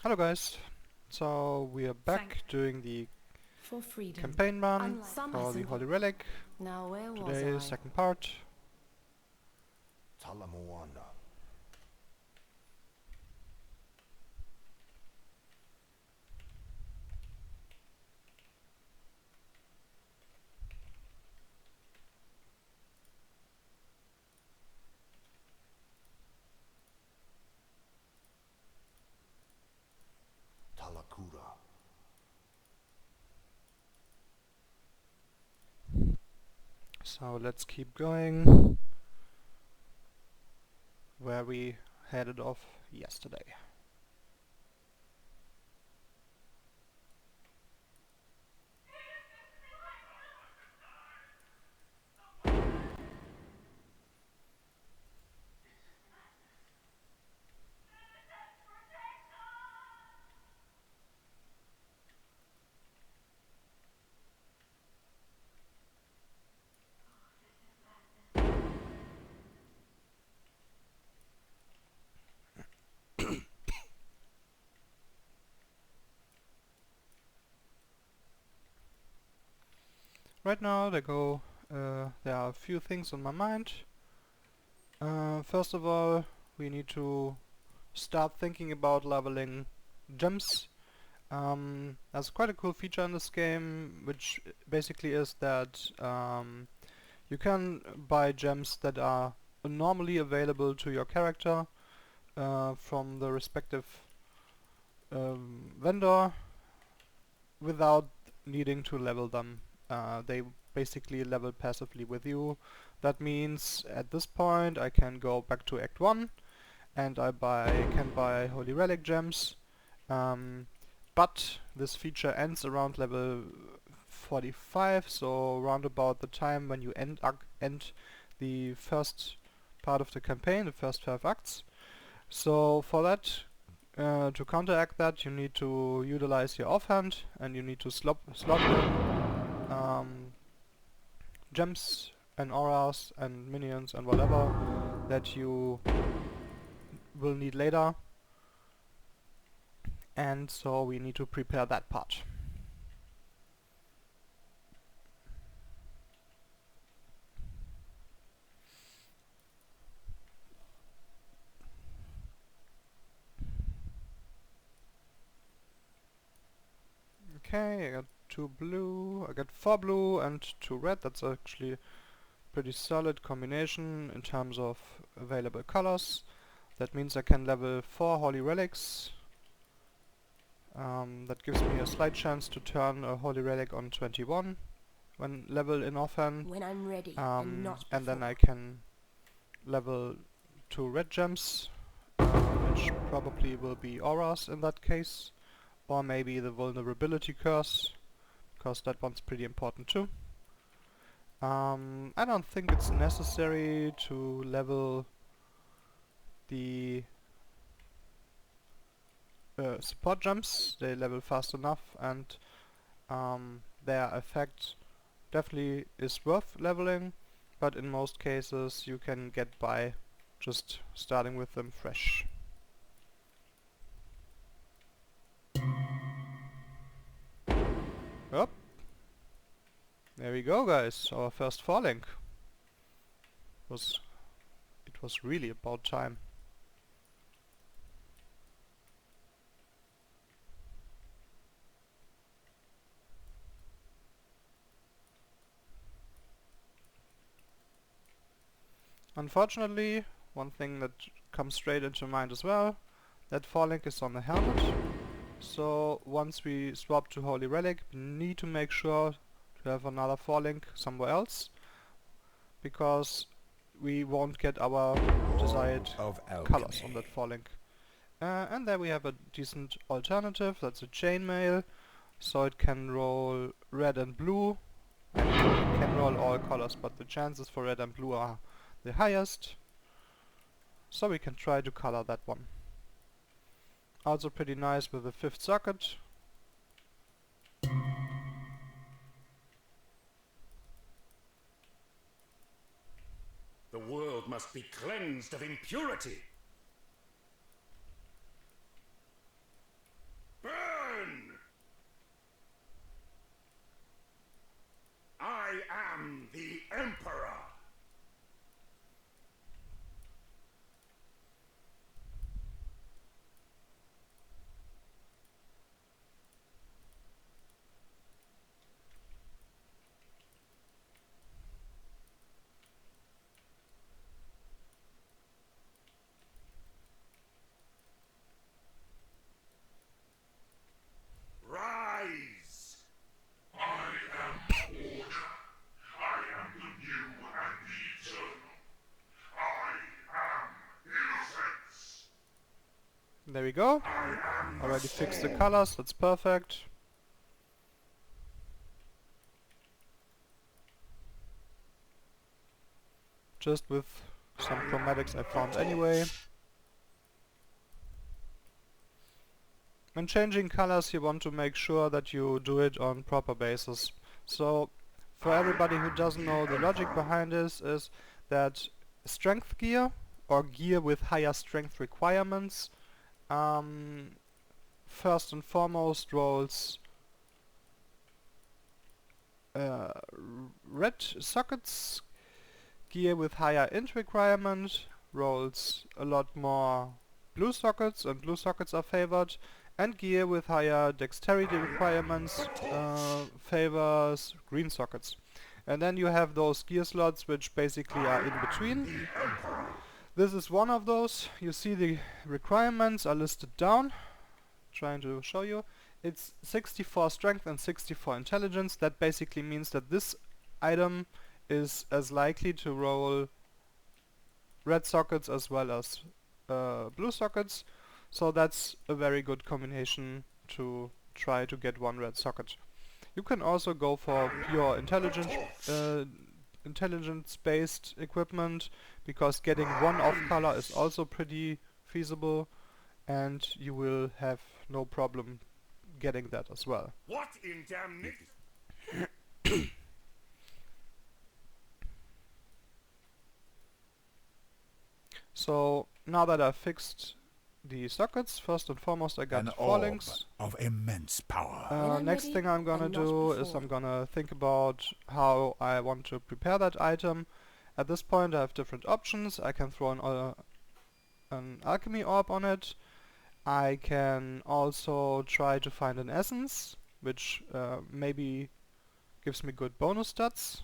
Hello guys, so we are back doing the for freedom. campaign run Some for the simple. Holy Relic. Now where was Today, I? second part. Talamoana. Talakura. So let's keep going where we headed off yesterday. Right now there are a few things on my mind. First of all, we need to start thinking about leveling gems. There's quite a cool feature in this game, which basically is that you can buy gems that are normally available to your character from the respective vendor without needing to level them. They basically level passively with you. That means at this point I can go back to Act 1 and I can buy Holy Relic gems, but this feature ends around level 45, so round about the time when you end the first part of the campaign, the first 12 acts. So for that, to counteract that, you need to utilize your offhand and you need to slot in gems and auras and minions and whatever that you will need later, and so we need to prepare that part. Okay, I got 2 blue, I got 4 blue and 2 red. That's actually a pretty solid combination in terms of available colors. That means I can level 4 Holy Relics. That gives me a slight chance to turn a Holy Relic on 21 when level in offhand. When I'm ready and not before. And then I can level 2 red gems, which probably will be auras in that case, or maybe the vulnerability curse, because that one's pretty important too. I don't think it's necessary to level the support gems. They level fast enough, and their effect definitely is worth leveling, but in most cases you can get by just starting with them fresh. Up. There we go, guys, our first 4 link. It was really about time. Unfortunately, one thing that comes straight into mind as well, that 4 link is on the helmet. So once we swap to Holy Relic, we need to make sure to have another 4 link somewhere else, because we won't get our desired colors on that 4 link. And there we have a decent alternative. That's a chainmail, so it can roll red and blue, and it can roll all colors, but the chances for red and blue are the highest, so we can try to color that one. Also pretty nice with the 5th circuit. The world must be cleansed of impurity. There we go. Already fixed the colors, that's perfect. Just with some chromatics I found anyway. When changing colors you want to make sure that you do it on proper basis. So for everybody who doesn't know, the logic behind this is that strength gear or gear with higher strength requirements first and foremost rolls red sockets. Gear with higher int requirement rolls a lot more blue sockets, and blue sockets are favored. And gear with higher dexterity requirements favors green sockets. And then you have those gear slots which basically are in between. This is one of those. You see the requirements are listed down. Trying to show you. It's 64 strength and 64 intelligence. That basically means that this item is as likely to roll red sockets as well as blue sockets. So that's a very good combination to try to get one red socket. You can also go for pure intelligence-based equipment, because getting one off color is also pretty feasible, and you will have no problem getting that as well. What in damnation? So now that I've fixed the sockets, first and foremost I got the fallings of immense power. next thing I'm gonna do is I'm gonna think about how I want to prepare that item. At this point I have different options. I can throw an alchemy orb on it. I can also try to find an essence, which maybe gives me good bonus stats.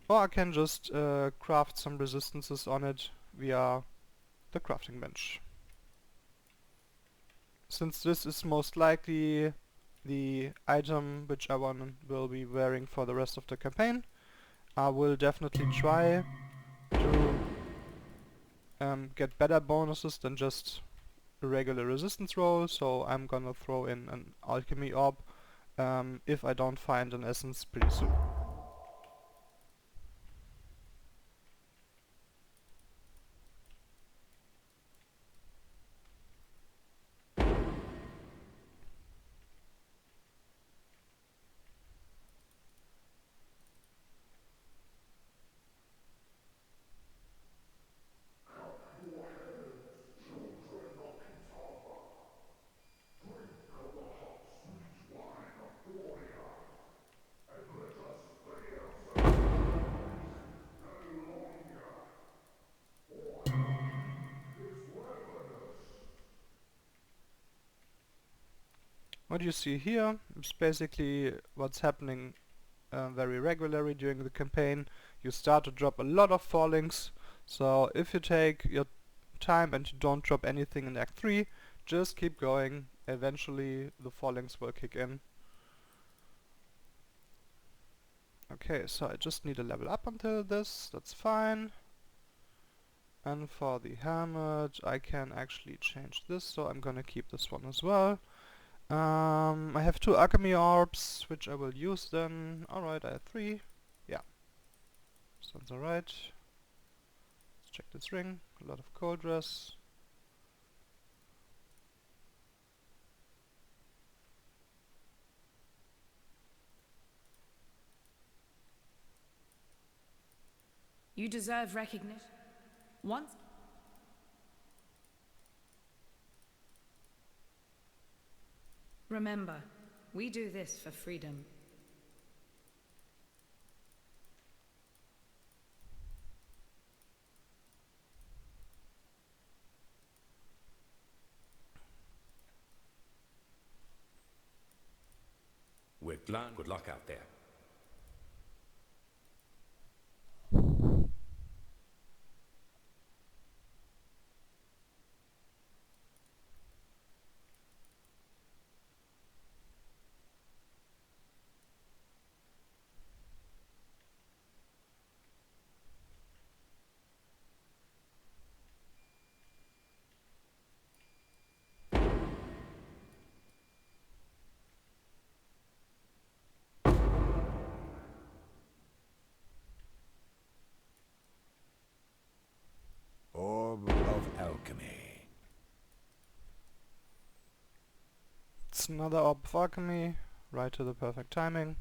Or I can just craft some resistances on it via the crafting bench. Since this is most likely the item which I will be wearing for the rest of the campaign, I will definitely try to get better bonuses than just a regular resistance roll, so I'm gonna throw in an alchemy orb if I don't find an essence pretty soon. What you see here is basically what's happening very regularly during the campaign. You start to drop a lot of fallings, so if you take your time and you don't drop anything in Act 3, just keep going. Eventually the fallings will kick in. Okay, so I just need a level up until this, that's fine. And for the helmet I can actually change this, so I'm gonna keep this one as well. I have 2 alchemy orbs, which I will use then. Alright, I have 3. Yeah. Sounds alright. Let's check this ring. A lot of cold dress. You deserve recognition. Once. Remember, we do this for freedom. We're glad. Good luck out there. alchemy. It's another orb of alchemy, right to the perfect timing.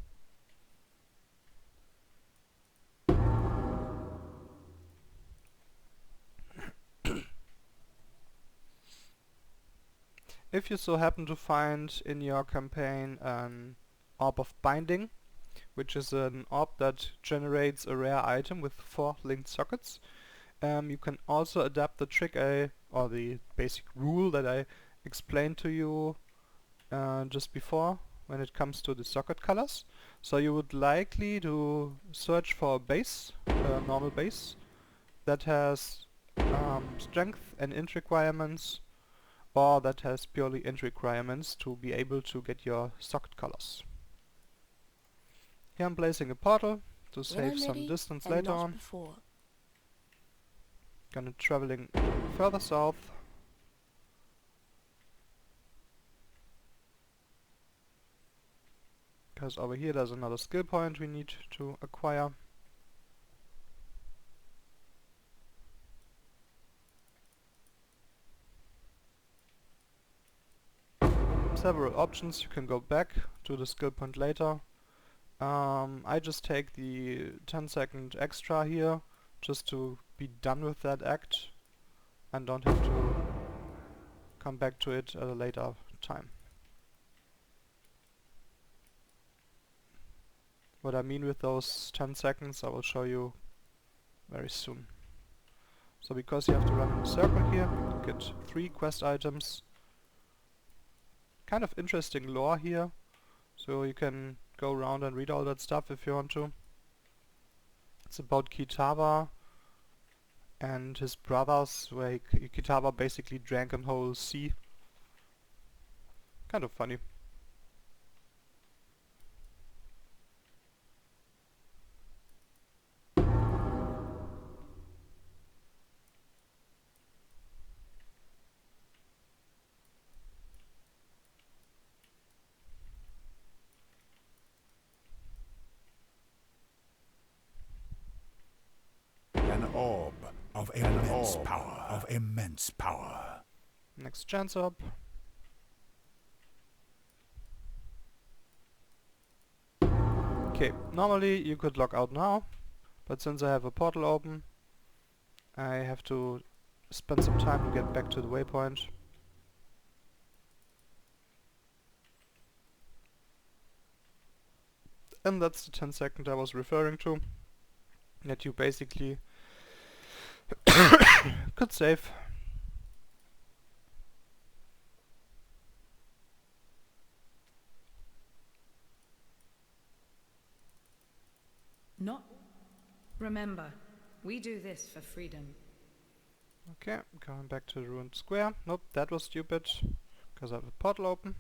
If you so happen to find in your campaign an orb of binding, which is an orb that generates a rare item with 4 linked sockets, you can also adapt the trick or the basic rule that I explained to you just before when it comes to the socket colors. So you would likely to search for a base, a normal base, that has strength and int requirements, or that has purely int requirements to be able to get your socket colors. Here I'm placing a portal to save some distance later on. Gonna traveling further south. Because over here there's another skill point we need to acquire. Several options, you can go back to the skill point later. I just take the 10-second extra here just to be done with that act and don't have to come back to it at a later time. What I mean with those 10 seconds I will show you very soon. So because you have to run in a circle here, you get 3 quest items. Kind of interesting lore here, so you can go around and read all that stuff if you want to. It's about Kitava and his brothers, where Kitava basically drank a whole sea. Kind of funny. An orb of immense power. Of immense power. Next chance orb. Okay, normally you could log out now, but since I have a portal open, I have to spend some time to get back to the waypoint. And that's the 10 second I was referring to, that you basically could save. Not. Remember, we do this for freedom. Okay, going back to the ruined square. Nope, that was stupid, because I have a portal open.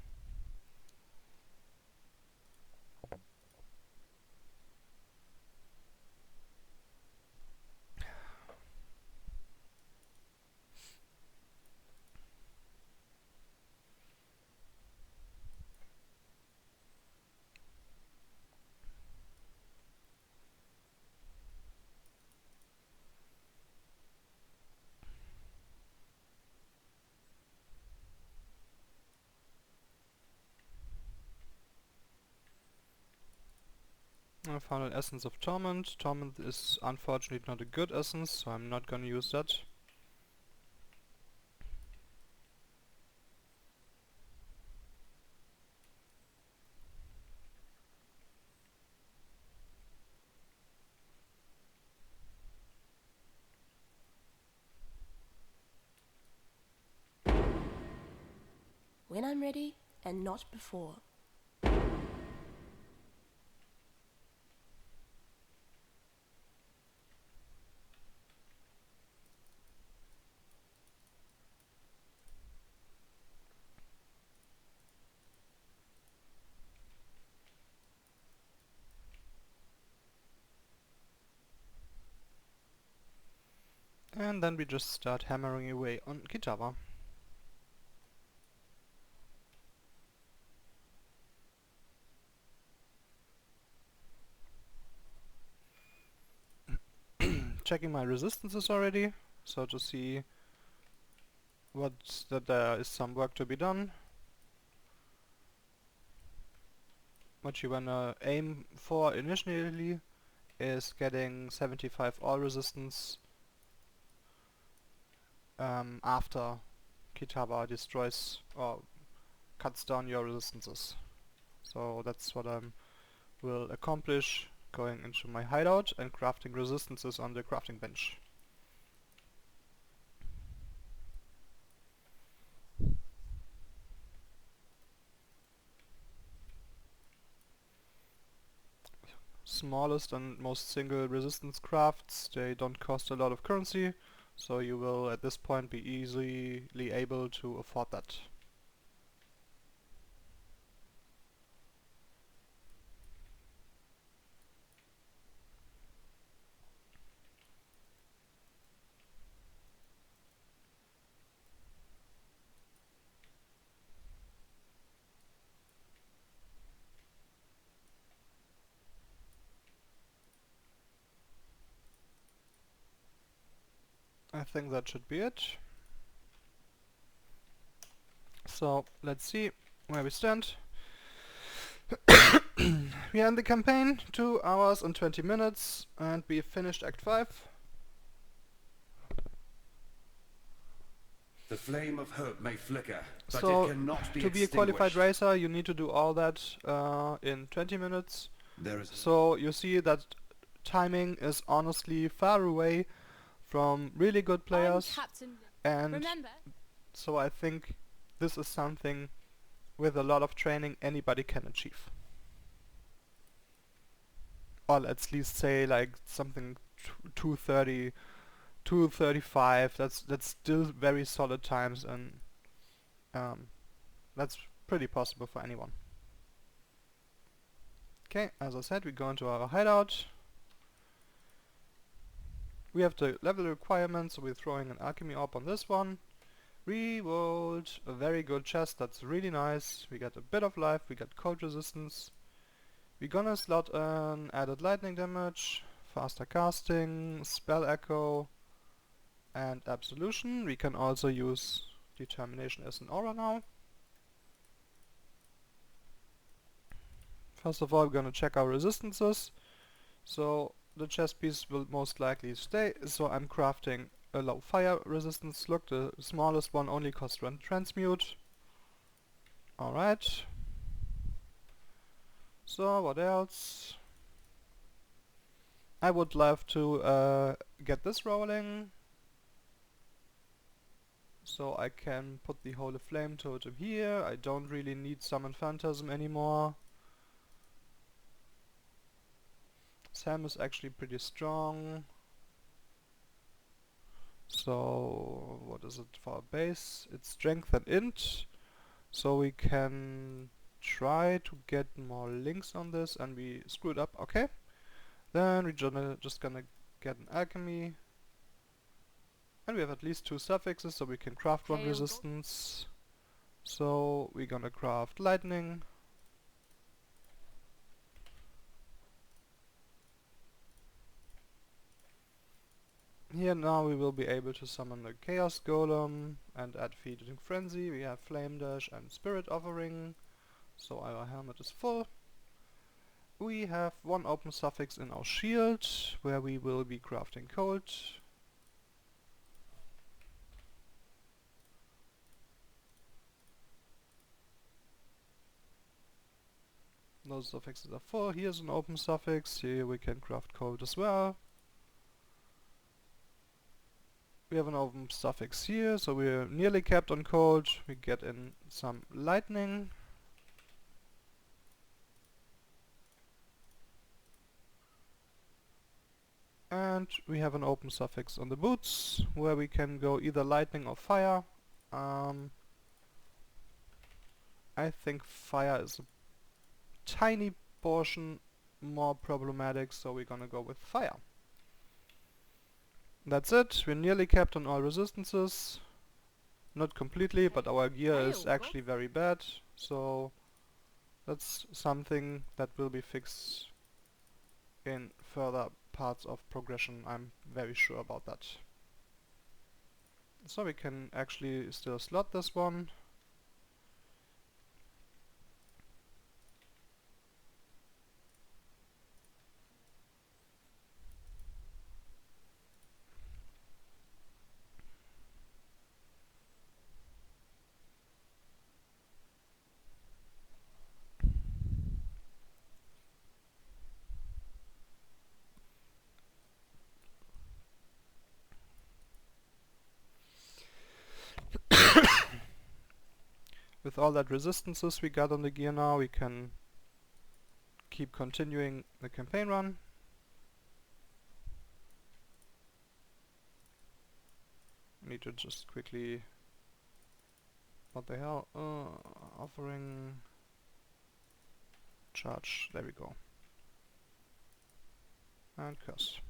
I found an Essence of Torment. Torment is unfortunately not a good essence, so I'm not gonna use that. When I'm ready, and not before. And then we just start hammering away on Kitava. Checking my resistances already, so to see that there is some work to be done. What you wanna aim for initially is getting 75 all resistance after Kitaba destroys or cuts down your resistances. So that's what I will accomplish going into my hideout and crafting resistances on the crafting bench. Smallest and most single resistance crafts, they don't cost a lot of currency, so you will at this point be easily able to afford that. I think that should be it. So let's see where we stand. We are in the campaign, 2 hours and 20 minutes, and we finished Act 5. The flame of hope may flicker, but So, it cannot be to be a qualified extinguished. racer, you need to do all that in 20 minutes. There is So you see that timing is honestly far away from really good players, Captain. and Remember, so I think this is something with a lot of training anybody can achieve. Or let's least say like something 230, 235, that's still very solid times, and that's pretty possible for anyone. Okay, as I said, we go into our hideout. We have the level requirements, so we're throwing an alchemy orb on this one. Rerolled a very good chest, that's really nice. We get a bit of life, we get cold resistance. We're gonna slot an added lightning damage, faster casting, spell echo, and absolution. We can also use determination as an aura now. First of all, we're gonna check our resistances. So the chest piece will most likely stay, so I'm crafting a low fire resistance. Look, the smallest one only costs 1 transmute. Alright. So what else? I would love to get this rolling, so I can put the Holy Flame Totem here. I don't really need Summon Phantasm anymore. Sam is actually pretty strong. So what is it for a base? It's strength and int. So we can try to get more links on this, and we screwed up. Okay. Then we're just gonna get an alchemy. And we have at least 2 suffixes, so we can craft 1 resistance. So we're gonna craft lightning. Here now we will be able to summon the Chaos Golem and add Feeding Frenzy. We have Flame Dash and Spirit Offering, so our helmet is full. We have 1 open suffix in our shield, where we will be crafting cold. Those suffixes are full. Here's an open suffix. Here we can craft cold as well. We have an open suffix here, so we're nearly capped on cold. We get in some lightning. And we have an open suffix on the boots, where we can go either lightning or fire. I think fire is a tiny portion more problematic, so we're gonna go with fire. That's it, we're nearly capped on all resistances. Not completely, but our gear is actually very bad, so that's something that will be fixed in further parts of progression. I'm very sure about that. So we can actually still slot this one. With all that resistances we got on the gear now, we can keep continuing the campaign run. Need to just quickly... What the hell? Offering... Charge. There we go. And curse.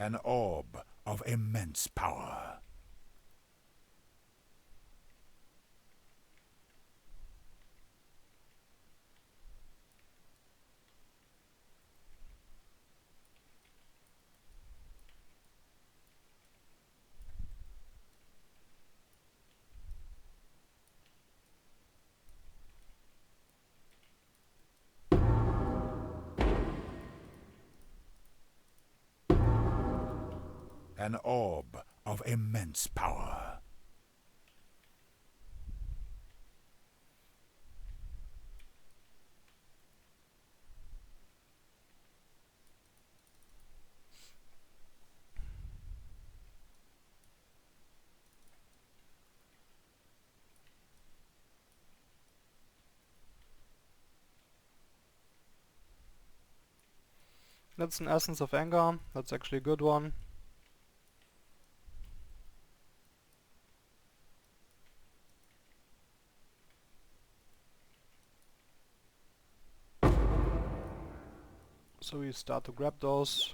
An orb of immense power. An orb of immense power. That's an Essence of Anger. That's actually a good one. So we start to grab those.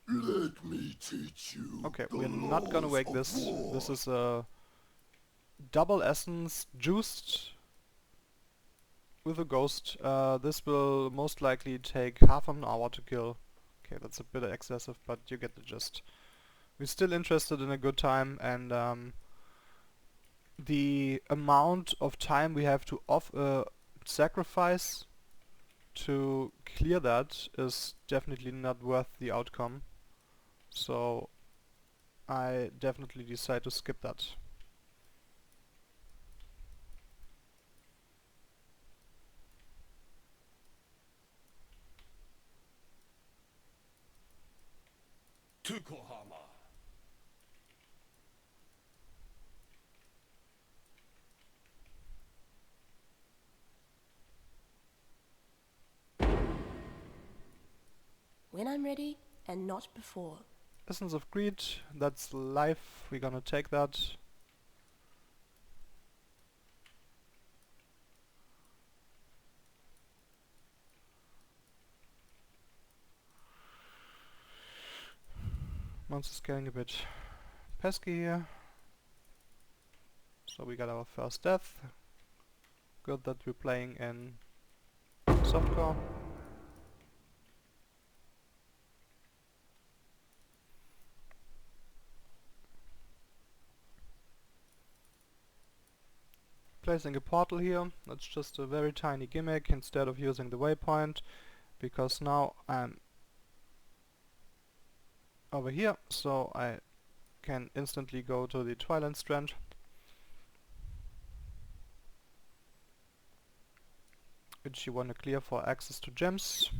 Let me teach you. Okay, we're not gonna wake this. This is a double essence juiced with a ghost. This will most likely take half an hour to kill. Okay, that's a bit excessive, but you get the gist. We're still interested in a good time, and the amount of time we have to sacrifice to clear that is definitely not worth the outcome. So I definitely decide to skip that. Tukohama. When I'm ready, and not before. Essence of Greed, that's life, we're gonna take that. Monster's getting a bit pesky here. So we got our first death. Good that we're playing in softcore. Placing a portal here, that's just a very tiny gimmick instead of using the waypoint, because now I'm over here, so I can instantly go to the Twilight Strand. Which you want to clear for access to gems.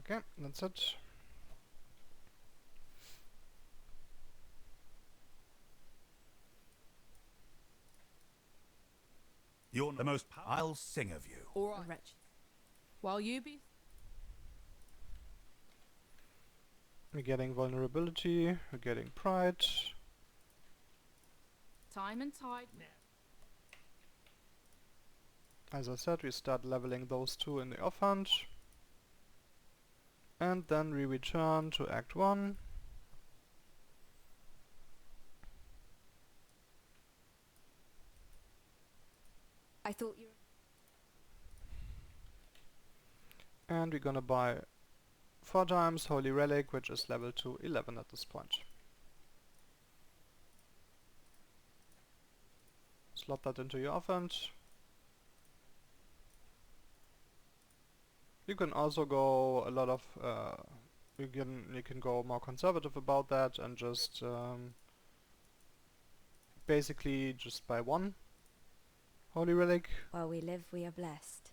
Okay, that's it. You're the most I'll sing of you. All right. Wretched. While you be We're getting vulnerability, we're getting pride. time and tide. As I said, we start leveling those two in the offhand. And then we return to Act 1. I thought you And we're gonna buy 4 times Holy Relic, which is level to 11 at this point. Slot that into your offhand. You can also go a lot of you can go more conservative about that and just basically just buy 1 Holy Relic. While we live, we are blessed.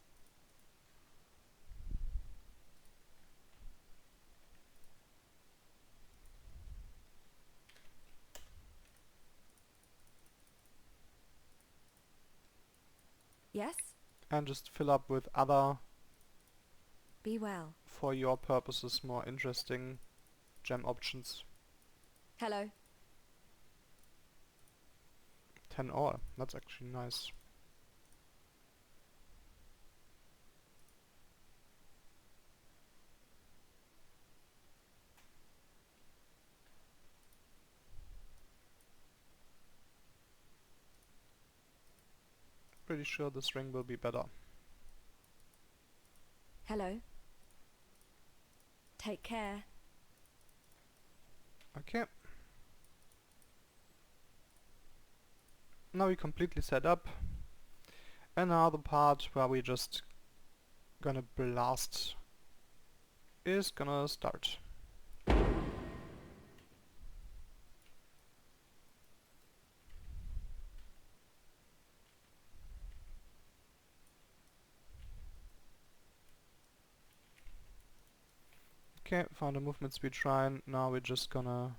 Yes? And just fill up with other, Be well. for your purposes, more interesting gem options. Hello. 10 ore, that's actually nice. Pretty sure this ring will be better. Hello. Take care. Okay. Now we completely set up. And now the part where we just gonna blast is gonna start. Okay, found a movement speed shrine. Now we're just gonna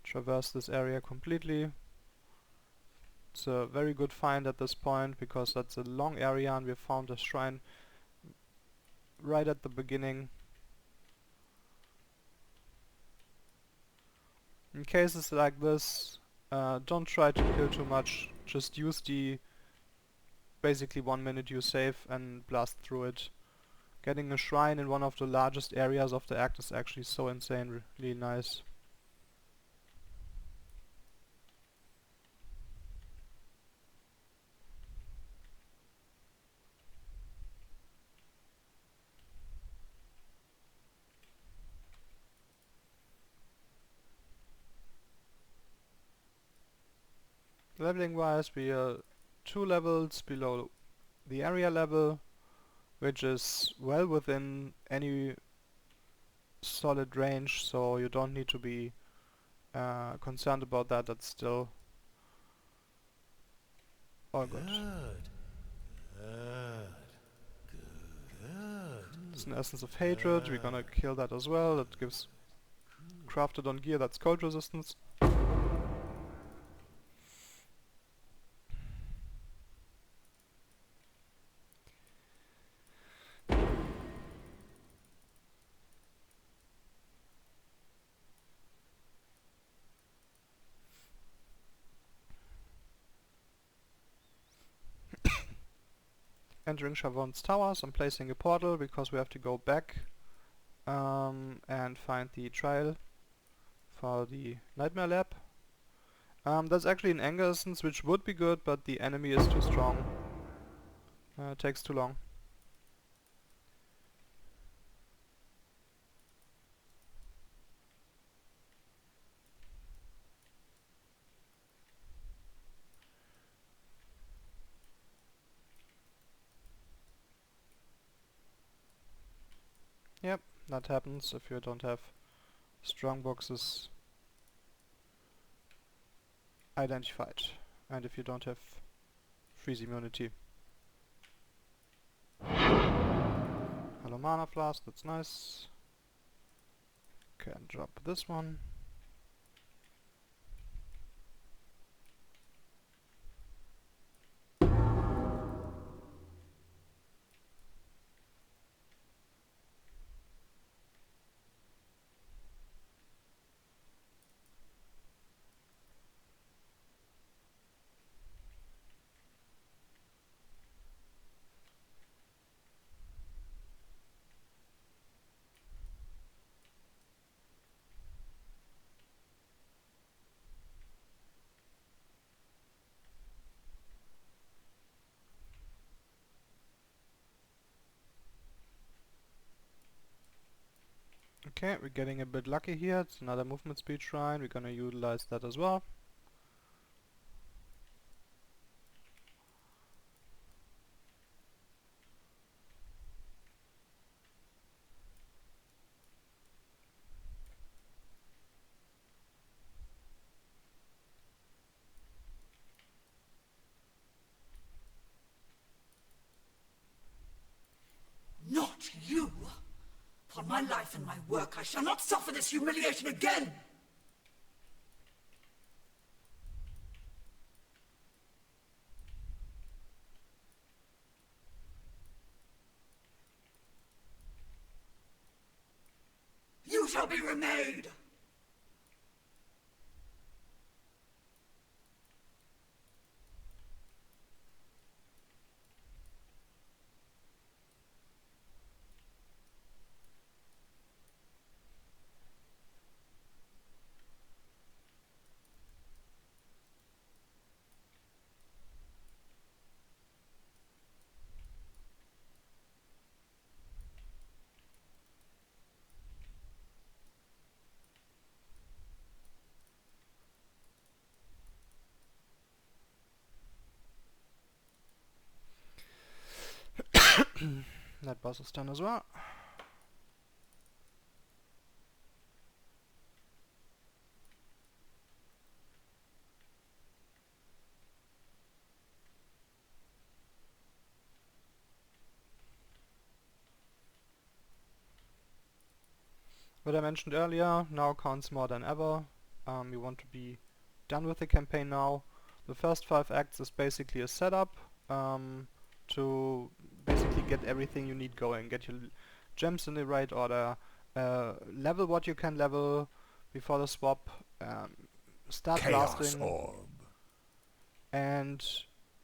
traverse this area completely. It's a very good find at this point because that's a long area and we found a shrine right at the beginning. In cases like this, don't try to kill too much, just use the basically 1 minute you save and blast through it. Getting a shrine in one of the largest areas of the act is actually so insane, really nice. Leveling wise, we are 2 levels below the area level, which is well within any solid range, so you don't need to be concerned about that. That's still all good. It's an Essence of Hatred, we're gonna kill that as well. That gives crafted on gear, that's cold resistance. Entering Chavon's towers, I'm placing a portal because we have to go back and find the trial for the Nightmare Lab. That's actually an anger essence, which would be good, but the enemy is too strong. It takes too long. Yep, that happens if you don't have strong boxes identified, and if you don't have freeze immunity. Hello Mana Flask, that's nice. Can drop this one. Okay, we're getting a bit lucky here. It's another movement speed shrine. We're gonna utilize that as well. Not you! Upon my life and my work, I shall not suffer this humiliation again! You shall be remade! That boss is done as well. What I mentioned earlier now counts more than ever. We want to be done with the campaign now. The first 5 acts is basically a setup to basically get everything you need going. Get your gems in the right order, level what you can level before the swap, start Chaos blasting, Orb. and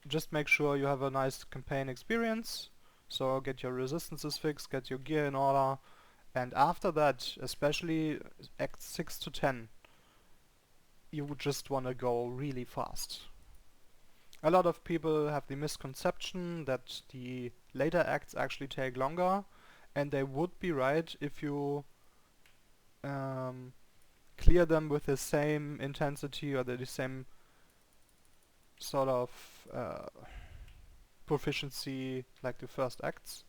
just make sure you have a nice campaign experience. So get your resistances fixed, get your gear in order, and after that, especially acts 6 to 10, you would just want to go really fast. A lot of people have the misconception that the later acts actually take longer, and they would be right if you clear them with the same intensity or the same sort of proficiency like the first acts.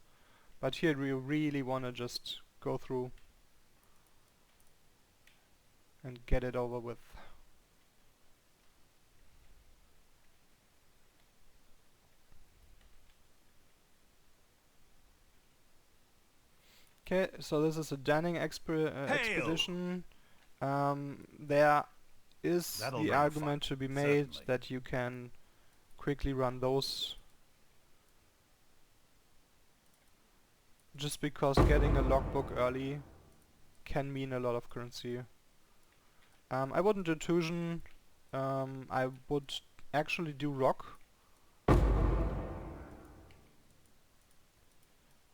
But here we really want to just go through and get it over with. Okay, so this is a Danning expedition. There is That'll the bring argument fun, to be made certainly. that you can quickly run those, just because getting a logbook early can mean a lot of currency. I wouldn't do Tuition, I would actually do Rock,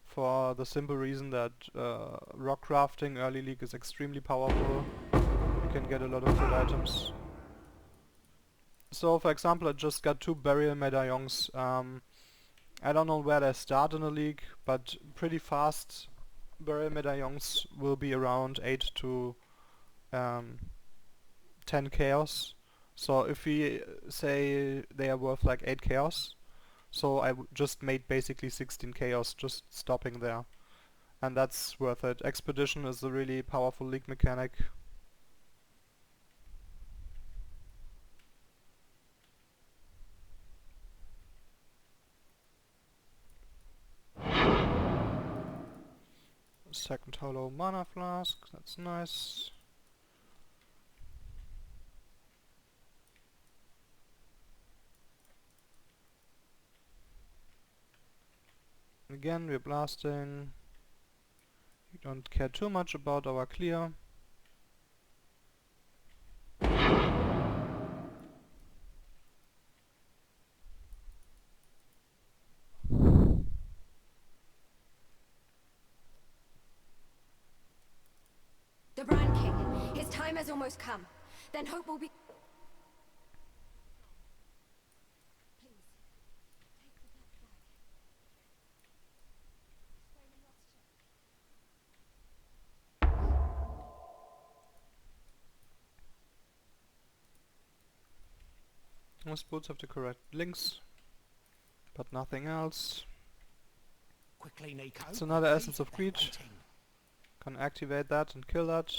for the simple reason that rock crafting early league is extremely powerful. You can get a lot of good items. So for example, I just got 2 burial medallions. I don't know where they start in the league, but pretty fast burial medallions will be around 8 to 10 chaos. So if we say they are worth like 8 chaos, so I just made basically 16 chaos just stopping there. And that's worth it. Expedition is a really powerful league mechanic. second hollow mana flask, that's nice. Again, we're blasting. We don't care too much about our clear. The Brand King. His time has almost come. Then hope will be... Most boots have the correct links, but nothing else. Quickly, Nico. It's another Essence of They're Greed. waiting. Can activate that and kill that.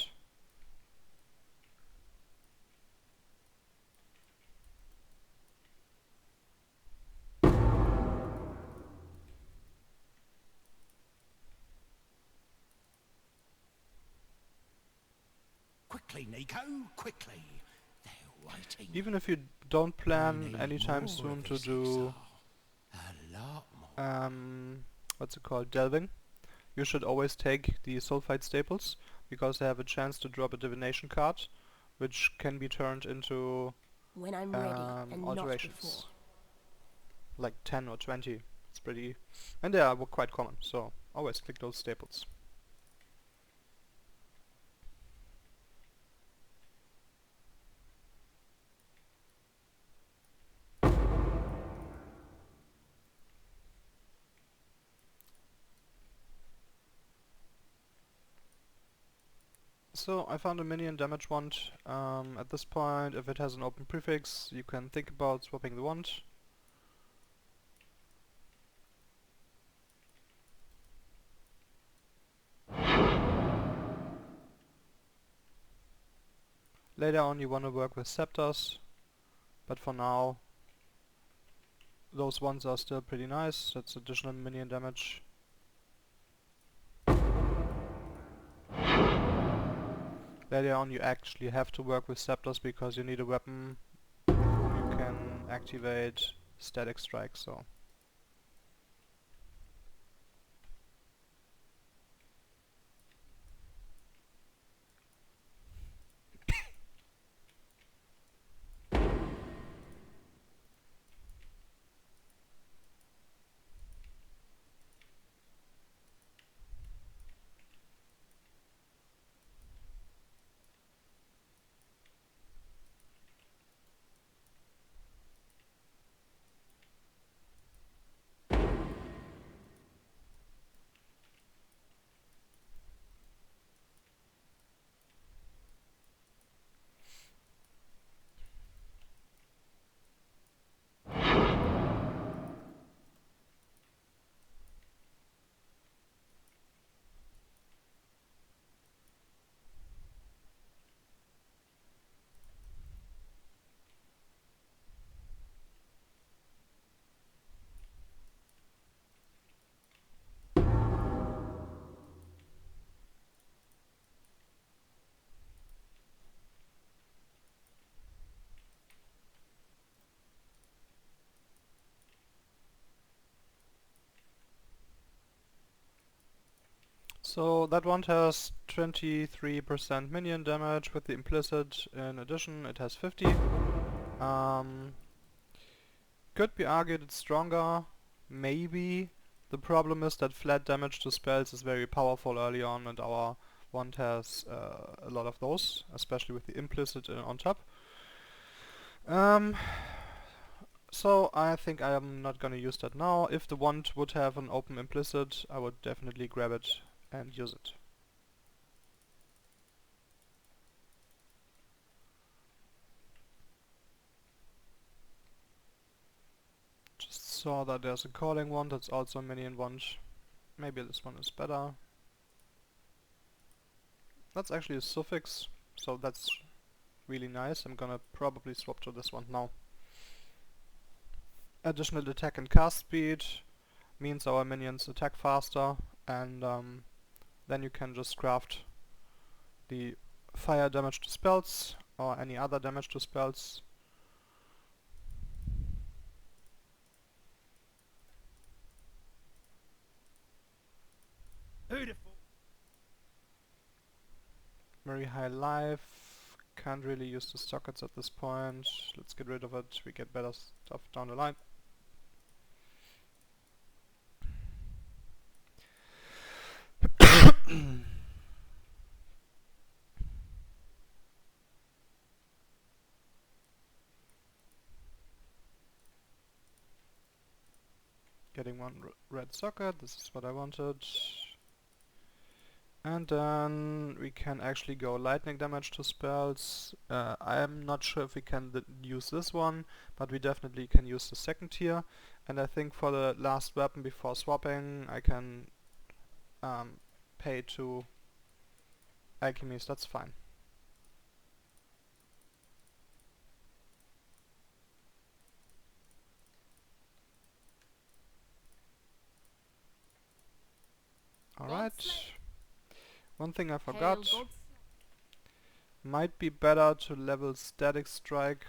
Quickly, Nico. Quickly. They're waiting. Even if you don't plan Need anytime more soon of to this do exile. A lot more. what's it called, delving, you should always take the sulfite staples, because they have a chance to drop a divination card, which can be turned into When I'm ready and not alterations. before. Like 10 or 20. It's pretty... and they are quite common, so always click those staples. So I found a minion damage wand. At this point, if it has an open prefix, you can think about swapping the wand. Later on you want to work with scepters, but for now those ones are still pretty nice. That's additional minion damage. Later on you actually have to work with scepters because you need a weapon. You can activate static strike, so... So that one has 23% minion damage with the implicit. In addition, it has 50. Could be argued it's stronger, maybe. The problem is that flat damage to spells is very powerful early on, and our wand has a lot of those, especially with the implicit on top. So I think I am not gonna use that now. If the wand would have an open implicit, I would definitely grab it and use it. Just saw that there's a calling wand, that's also a minion wand. Maybe this one is better. That's actually a suffix, so that's really nice. I'm gonna probably swap to this one now. Additional attack and cast speed means our minions attack faster, and then you can just craft the fire damage to spells or any other damage to spells. Very high life, can't really use the sockets at this point. Let's get rid of it, we get better stuff down the line. Getting one red socket, this is what I wanted. And then we can actually go lightning damage to spells. I'm not sure if we can use this one, but we definitely can use the second tier. And I think for the last weapon before swapping, I can pay to alchemies, that's fine. Alright. One thing I forgot. Might be better to level Static Strike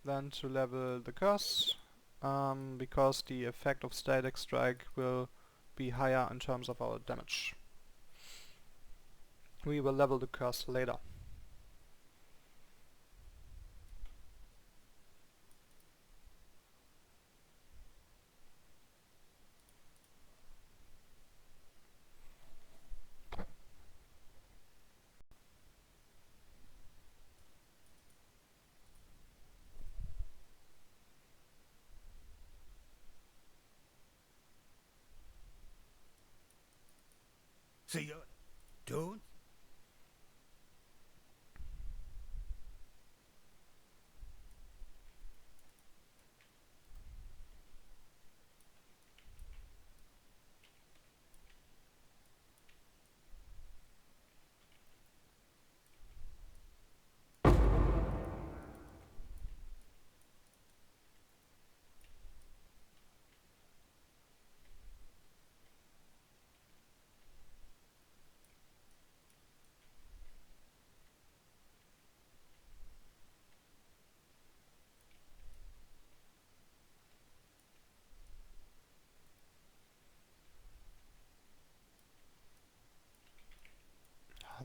than to level the Curse, because the effect of Static Strike will be higher in terms of our damage. We will level the Curse later. See you. Don't.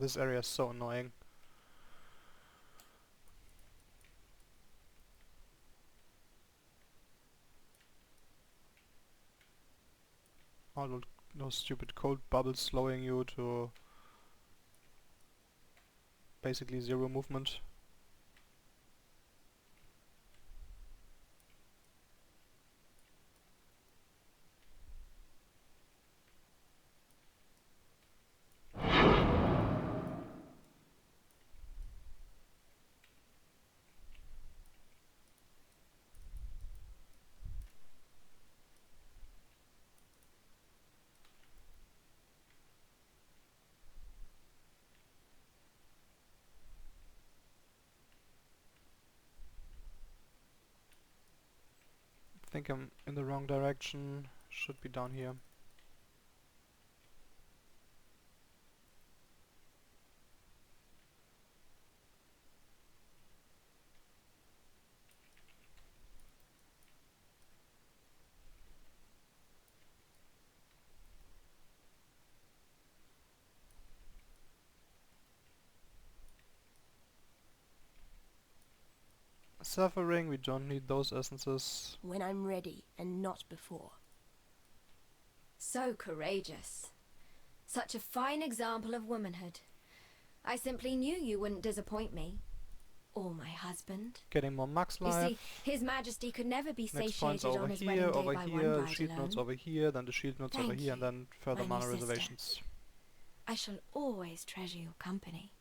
This area is so annoying. All those stupid cold bubbles slowing you to basically zero movement. I think I'm in the wrong direction. Should be down here. Suffering, we don't need those essences. When I'm ready and not before. So courageous. Such a fine example of womanhood. I simply knew you wouldn't disappoint me. Or my husband. Getting more max You life. see, His Majesty could never be Next point's satiated over on his here, wedding day over by here, one the bride shield nodes alone. over here, then the shield nodes over Thank here, and you, then further my mana new sister. reservations. I shall always treasure your company.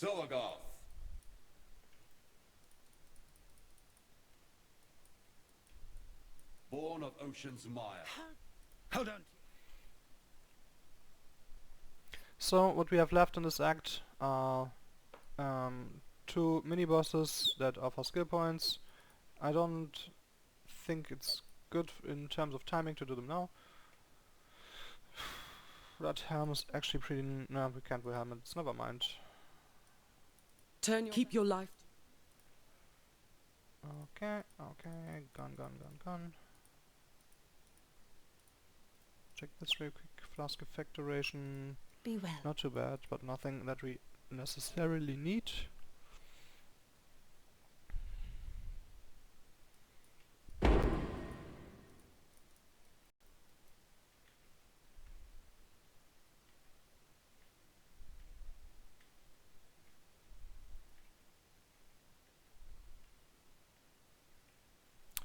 Sorgoth. Born of Ocean's Mire. Hold on. So what we have left in this act are two mini-bosses that offer skill points. I don't think it's good in terms of timing to do them now. That helm is actually pretty... no, we can't wear helmets, never mind. Keep your life. Okay, gun. Check this real quick. Flask effect duration, Be well. not too bad, but nothing that we necessarily need.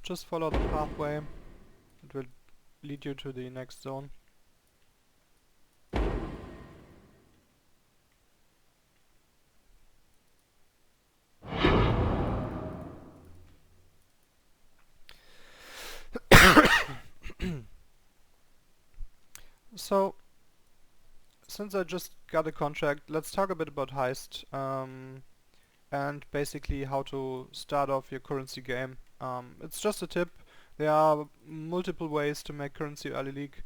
Just follow the pathway. It will lead you to the next zone. So, since I just got a contract, let's talk a bit about heist and basically how to start off your currency game. It's just a tip. There are multiple ways to make currency early league.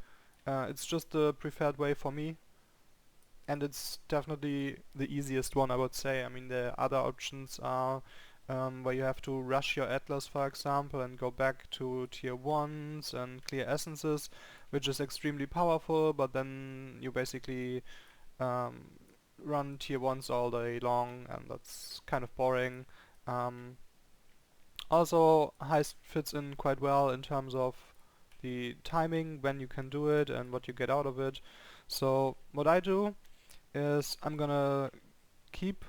It's just the preferred way for me, and it's definitely the easiest one, I would say. I mean, the other options are where you have to rush your Atlas, for example, and go back to tier 1s and clear essences, which is extremely powerful, but then you basically run tier 1s all day long, and that's kind of boring. Also, heist fits in quite well in terms of the timing, when you can do it and what you get out of it. So what I do is I'm gonna keep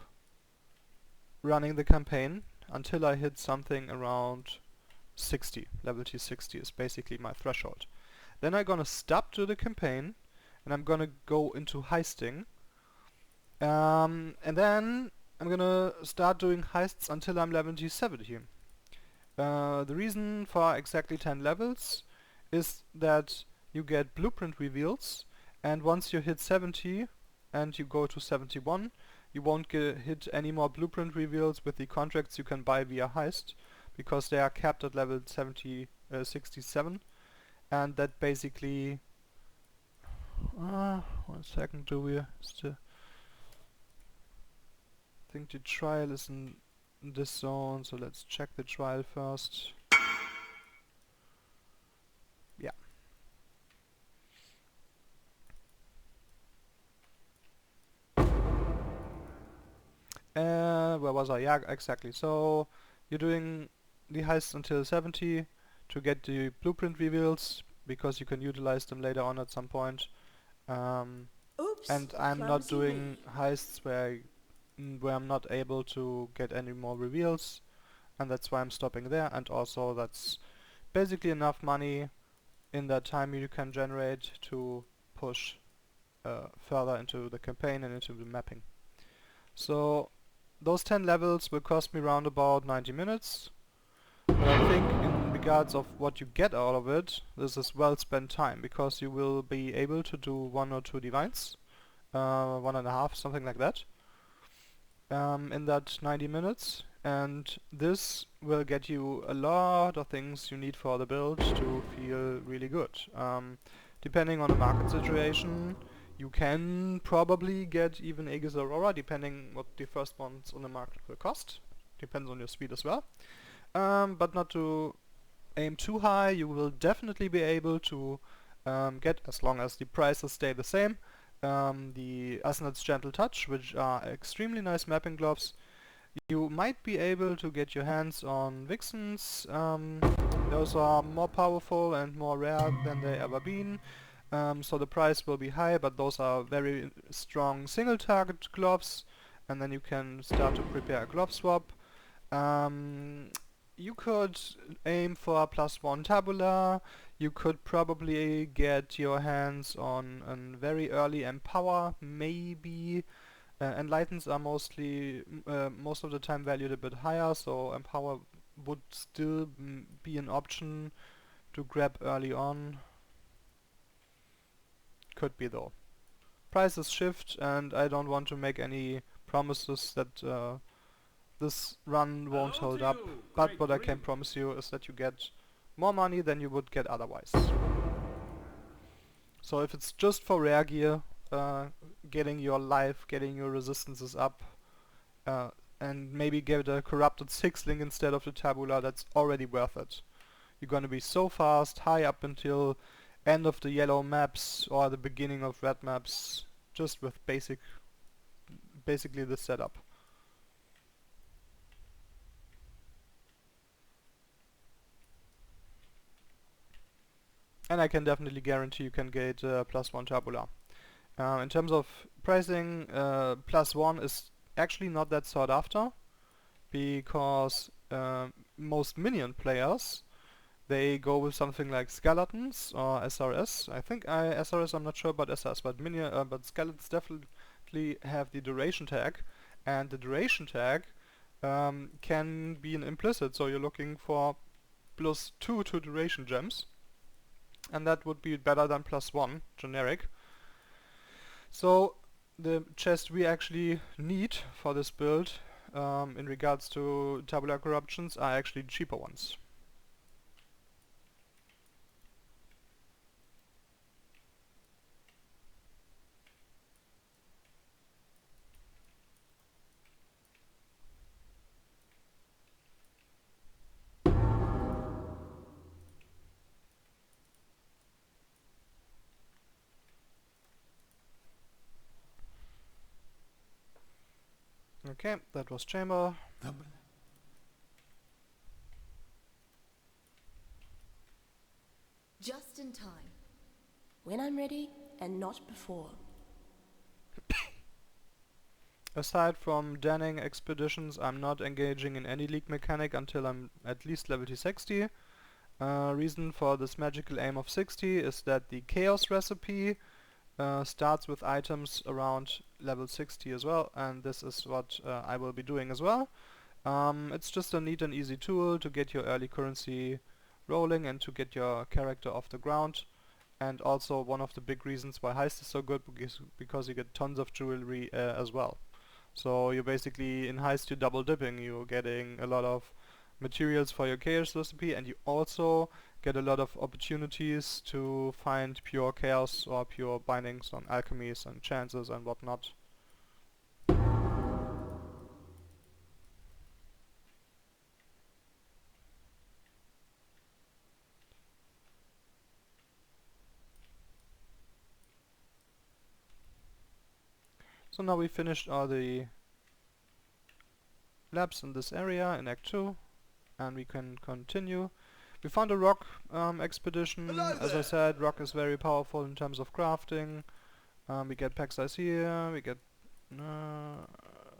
running the campaign until I hit something around 60. Level T60 is basically my threshold. Then I'm gonna stop to the campaign and I'm gonna go into heisting. And then I'm gonna start doing heists until I'm level T70. The reason for exactly 10 levels is that you get blueprint reveals, and once you hit 70 and you go to 71, you won't hit any more blueprint reveals with the contracts you can buy via heist, because they are capped at level 67, and that basically... 1 second, do we still... I think the trial is in this zone, so let's check the trial first. Yeah. Where was I? Yeah, exactly. So you're doing the heist until 70 to get the blueprint reveals, because you can utilize them later on at some point. Oops. And I'm not clumsy doing me. heists where I'm not able to get any more reveals, and that's why I'm stopping there. And also that's basically enough money in that time you can generate to push further into the campaign and into the mapping. So those 10 levels will cost me around about 90 minutes, but I think in regards of what you get out of it, this is well spent time, because you will be able to do 1 or 2 divines, 1.5, something like that, in that 90 minutes, and this will get you a lot of things you need for the build to feel really good. Depending on the market situation, you can probably get even Aegis Aurora, depending what the first ones on the market will cost. Depends on your speed as well. But not to aim too high. You will definitely be able to get, as long as the prices stay the same, the Asnet's Gentle Touch, which are extremely nice mapping gloves. You might be able to get your hands on Vixens. Those are more powerful and more rare than they ever been. So the price will be high, but those are very strong single target gloves, and then you can start to prepare a glove swap. You could aim for a +1 tabula. You could probably get your hands on a very early Empower, maybe Enlightens are mostly most of the time valued a bit higher, so Empower would still be an option to grab early on. Could be though. Prices shift, and I don't want to make any promises that this run won't hold up, but what I can promise you is that you get more money than you would get otherwise. So if it's just for rare gear, getting your life, getting your resistances up, and maybe get a corrupted 6-link instead of the tabula, that's already worth it. You're gonna be so fast, high up until end of the yellow maps or the beginning of red maps, just with basically the setup. And I can definitely guarantee you can get +1 tabula. In terms of pricing, +1 is actually not that sought after, because most minion players, they go with something like skeletons or SRS. I think SRS, I'm not sure about SRS, but but skeletons definitely have the duration tag, and the duration tag can be an implicit, so you're looking for +2 to duration gems, and that would be better than +1 generic. So the chest we actually need for this build in regards to tabular corruptions are actually cheaper ones. Okay, that was chamber. Just in time. When I'm ready, and not before. Aside from Danning expeditions, I'm not engaging in any league mechanic until I'm at least level 60. Reason for this magical aim of 60 is that the chaos recipe starts with items around level 60 as well, and this is what I will be doing as well. It's just a neat and easy tool to get your early currency rolling and to get your character off the ground, and also one of the big reasons why Heist is so good, because you get tons of jewelry as well. So you're basically, in Heist, you're double dipping. You're getting a lot of materials for your chaos recipe, and you also get a lot of opportunities to find pure chaos or pure bindings on alchemies and chances and whatnot. So now we finished all the labs in this area in Act 2, and we can continue. We found a rock expedition. As I said, rock is very powerful in terms of crafting. We get pack size here, we get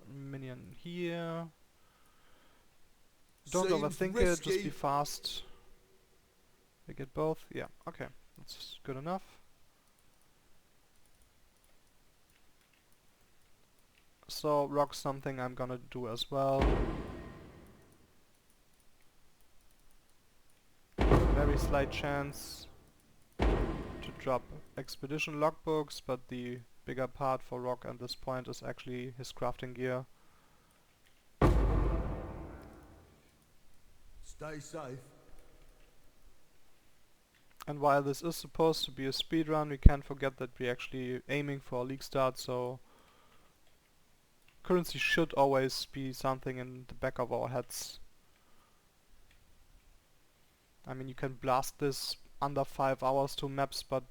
minion here. Don't overthink it, just be fast. We get both, yeah, okay, that's good enough. So rock's something I'm gonna do as well. Very slight chance to drop expedition logbooks, but the bigger part for rock at this point is actually his crafting gear. Stay safe. And while this is supposed to be a speedrun, we can't forget that we're actually aiming for a league start, so currency should always be something in the back of our heads. I mean, you can blast this under 5 hours to maps, but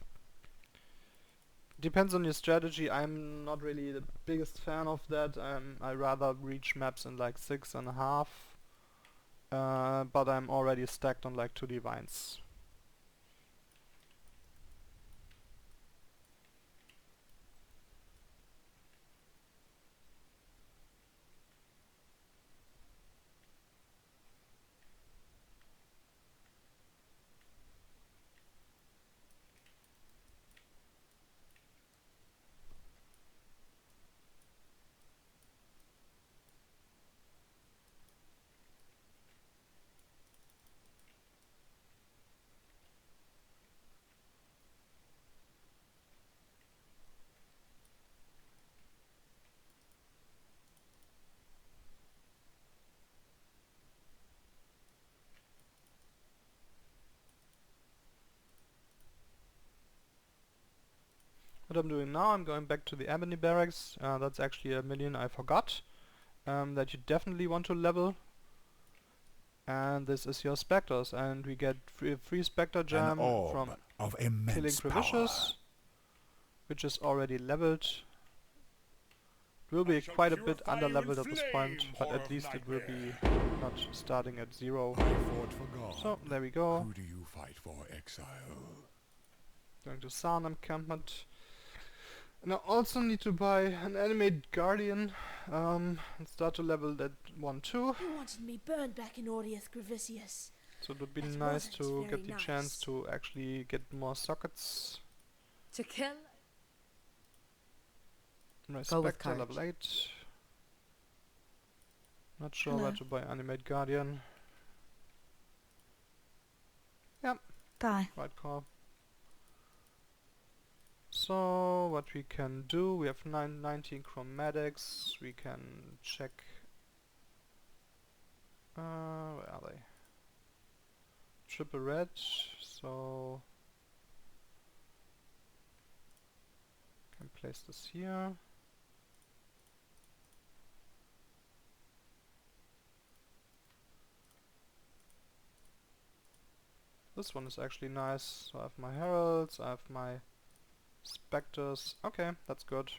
depends on your strategy. I'm not really the biggest fan of that. I rather reach maps in like 6.5, but I'm already stacked on like 2 divines. What I'm doing now, I'm going back to the Ebony Barracks. That's actually a minion I forgot that you definitely want to level. And this is your Spectres, and we get free Spectre gem from of killing immense power. Crevicious, which is already leveled. It will be quite a bit under leveled at this point, but at least it will be not starting at 0. I fought for God. So there we go. Who do you fight for, exile? Going to Sarn encampment. And I also need to buy an animate guardian and start to level that one too. You wanted me burned back in Aureus Gravicius. So it would be That nice wasn't to very get the chance nice. to actually get more sockets. To kill. My Go with Spectre level courage. 8. Not sure Hello. where to buy animate guardian. Die. Right call. So what we can do, we have 19 chromatics, we can check where are they? Triple red, so can place this here. This one is actually nice. So I have my heralds, I have my Spectres. Okay, that's good.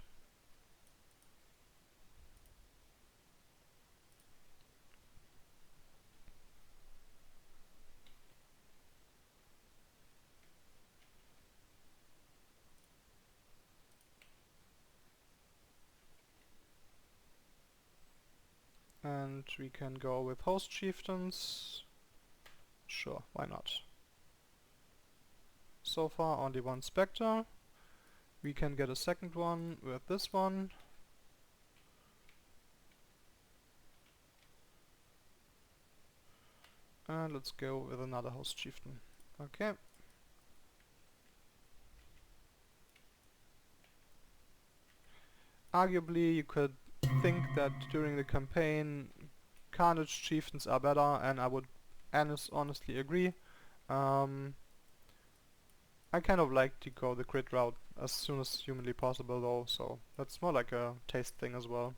And we can go with host chieftains. Sure, why not? So far only one Spectre. We can get a second one with this one. And let's go with another host chieftain. Okay. Arguably you could think that during the campaign Carnage chieftains are better, and I would honestly agree. I kind of like to go the crit route as soon as humanly possible though, so that's more like a taste thing as well.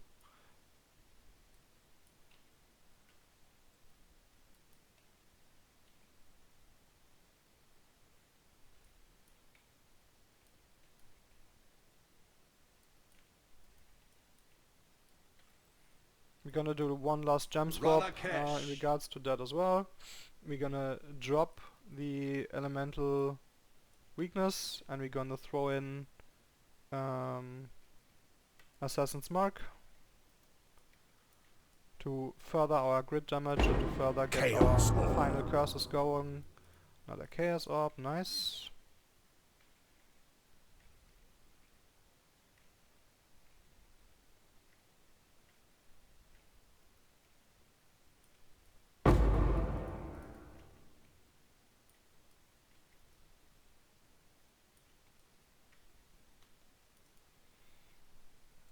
We're gonna do one last gem swap in regards to that as well. We're gonna drop the elemental weakness and we're gonna throw in Assassin's Mark to further our grid damage and to further get Chaos our Orb. final curses going. Another Chaos Orb, nice.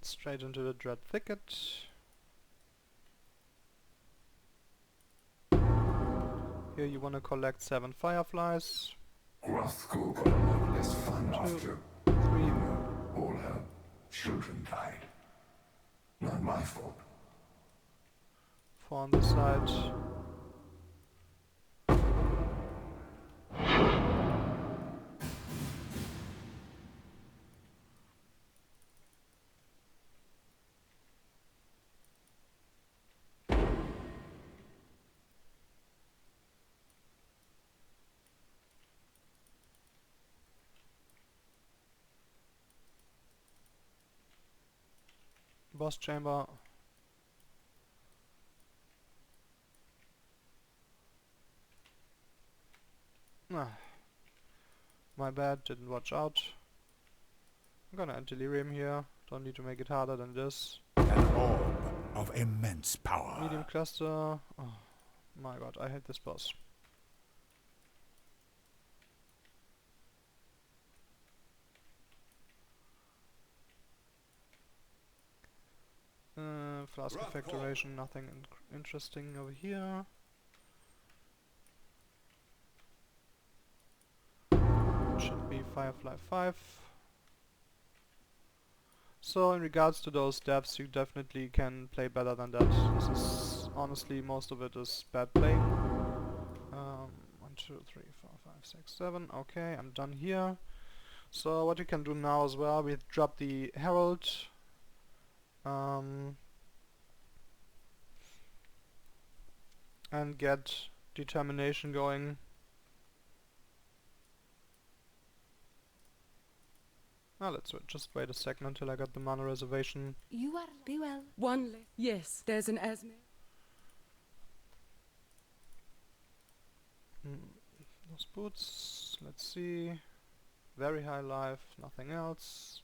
Straight into the Dread Thicket. Here you want to collect 7 fireflies. Wrathful got a lot less fun 2, after 3, all her children died. Not my fault. 4 on this side. Boss chamber. My bad, didn't watch out. I'm gonna add delirium here, don't need to make it harder than this. An orb of immense power. Medium cluster. Oh my god, I hate this boss. Flask of Factoration, nothing interesting over here. Should be Firefly 5. So in regards to those devs, you definitely can play better than that. This is honestly, most of it is bad playing. 1, 2, 3, 4, 5, 6, 7. Okay, I'm done here. So what you can do now as well, we drop the Herald. And get determination going. Let's just wait a second until I got the mana reservation. You are be well. One left. Yes, there's an asthma. Those boots, let's see. Very high life, nothing else.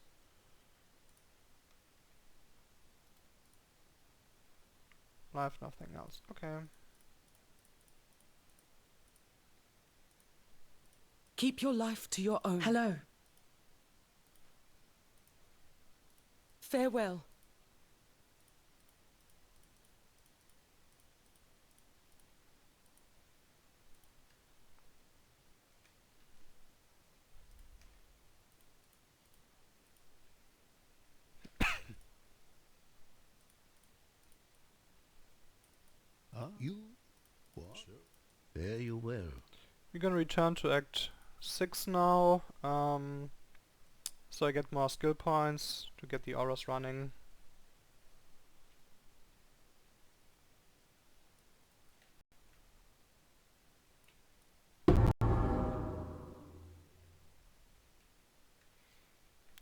Life, nothing else. Okay. Keep your life to your own. Hello. Farewell. You? What? Fare you well. We're gonna return to Act 6 now, so I get more skill points to get the auras running.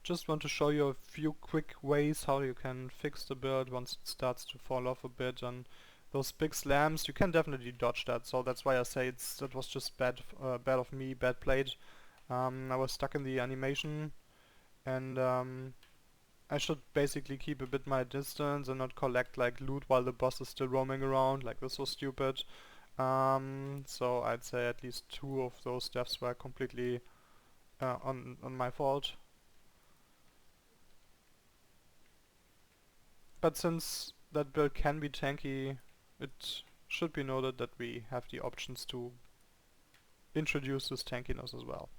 Just want to show you a few quick ways how you can fix the build once it starts to fall off a bit, and those big slams, you can definitely dodge that, so that's why I say that was just bad of me, bad played. I was stuck in the animation, and I should basically keep a bit my distance and not collect like loot while the boss is still roaming around, like this was stupid. So I'd say at least 2 of those deaths were completely on my fault. But since that build can be tanky, it should be noted that we have the options to introduce this tankiness as well.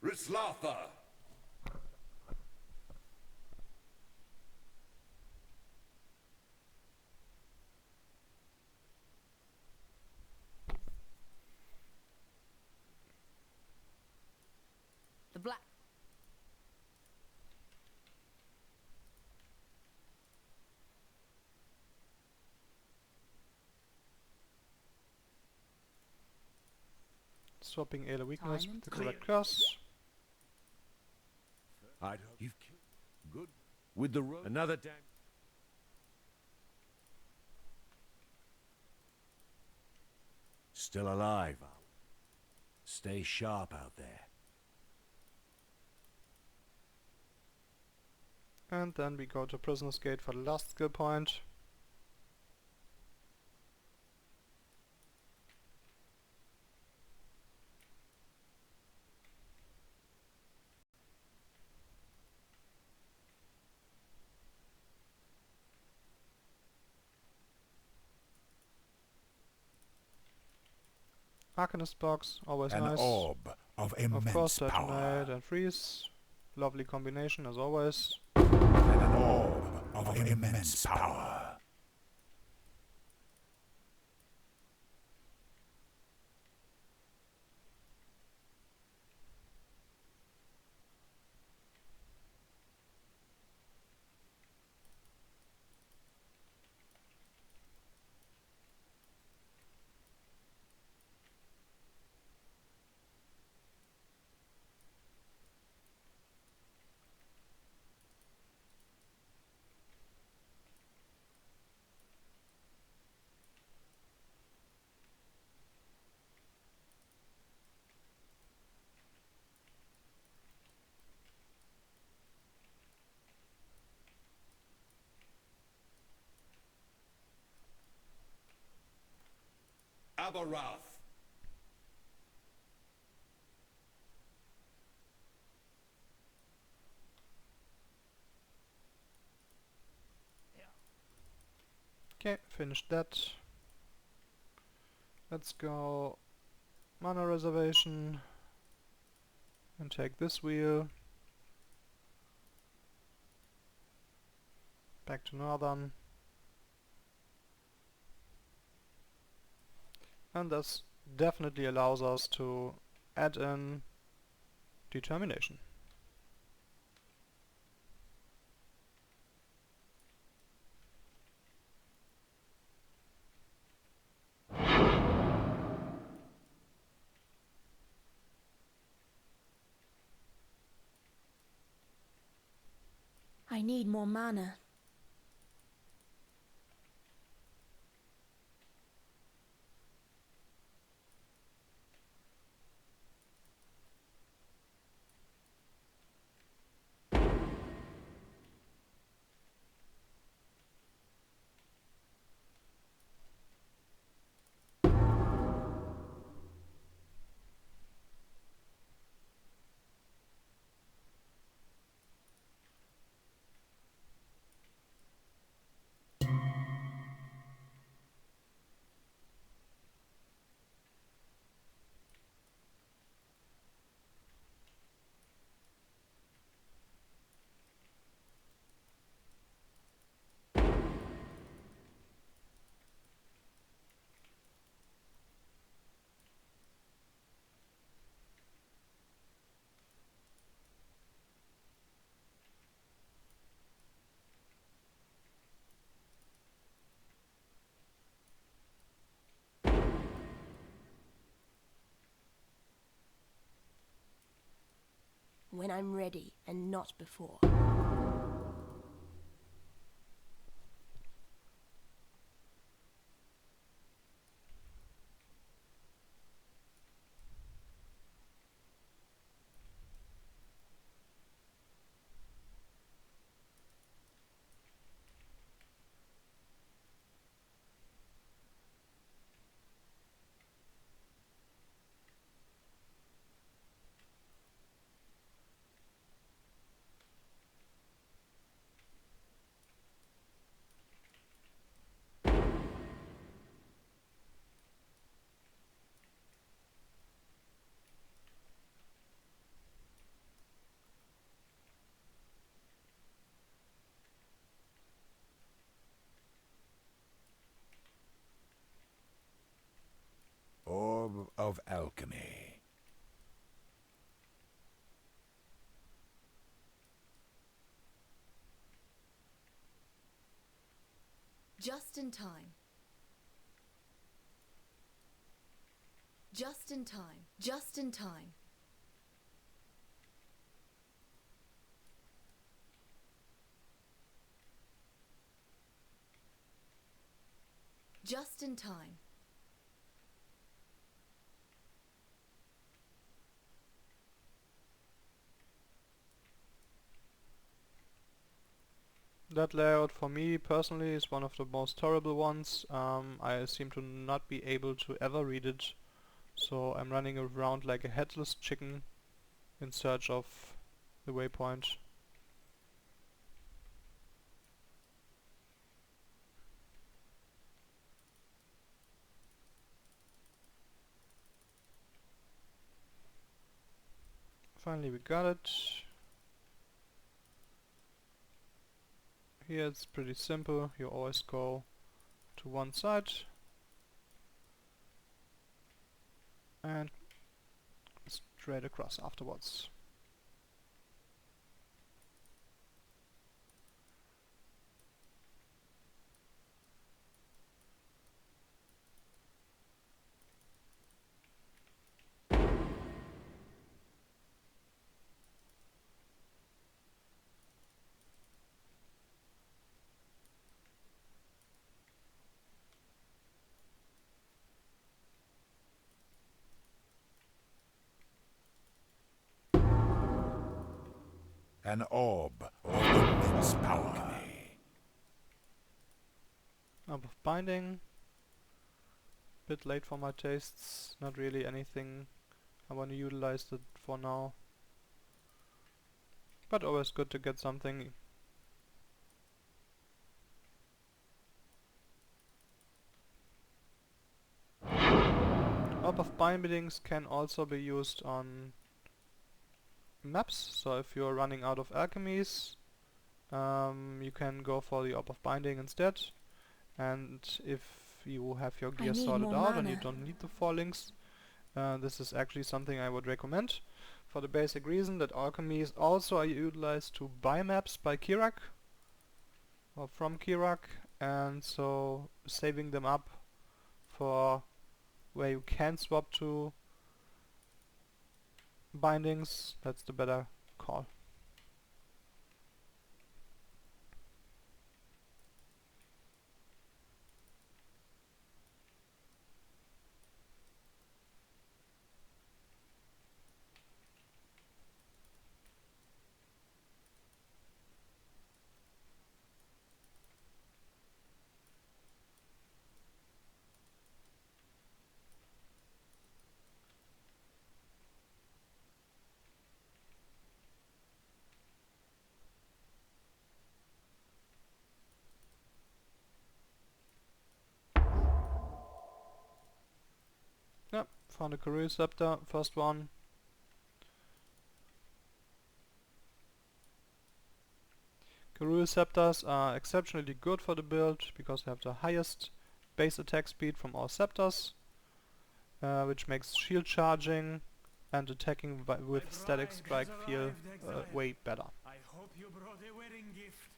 Rislatha! The black. Swapping Aether Weakness Time with the and correct curse. I'd hope you've killed. Good. With the rope. Another damn. Still alive, Al. Stay sharp out there. And then we go to Prisoner's Gate for the last skill point. Arcanist box, always An nice. orb of Of immense course, power. detonate and freeze. Lovely combination as always. An orb of immense power. Abarath. Okay, finished that. Let's go mana reservation and take this wheel back to Northern, and this definitely allows us to add in determination. I need more mana. When I'm ready and not before. Orb of Alchemy. Just in time. Just in time. Just in time. Just in time. That layout for me personally is one of the most terrible ones. I seem to not be able to ever read it, so I'm running around like a headless chicken in search of the waypoint. Finally we got it. Here it's pretty simple, you always go to one side and straight across afterwards. An orb of immense power. Orb of Binding. Bit late for my tastes, not really anything I want to utilize it for now. But always good to get something. Orb of Bindings can also be used on maps, so if you're running out of alchemies, you can go for the Orb of Binding instead. And if you have your gear sorted out and you don't need the 4 links, this is actually something I would recommend, for the basic reason that alchemies also are utilized to buy maps by Kirak, or from Kirak, and so saving them up for where you can swap to bindings, that's the better call. Yep, found a Karoo Scepter, first one. Karoo Scepters are exceptionally good for the build because they have the highest base attack speed from all scepters, which makes shield charging and attacking with static strike feel way better. I hope you brought a wedding gift.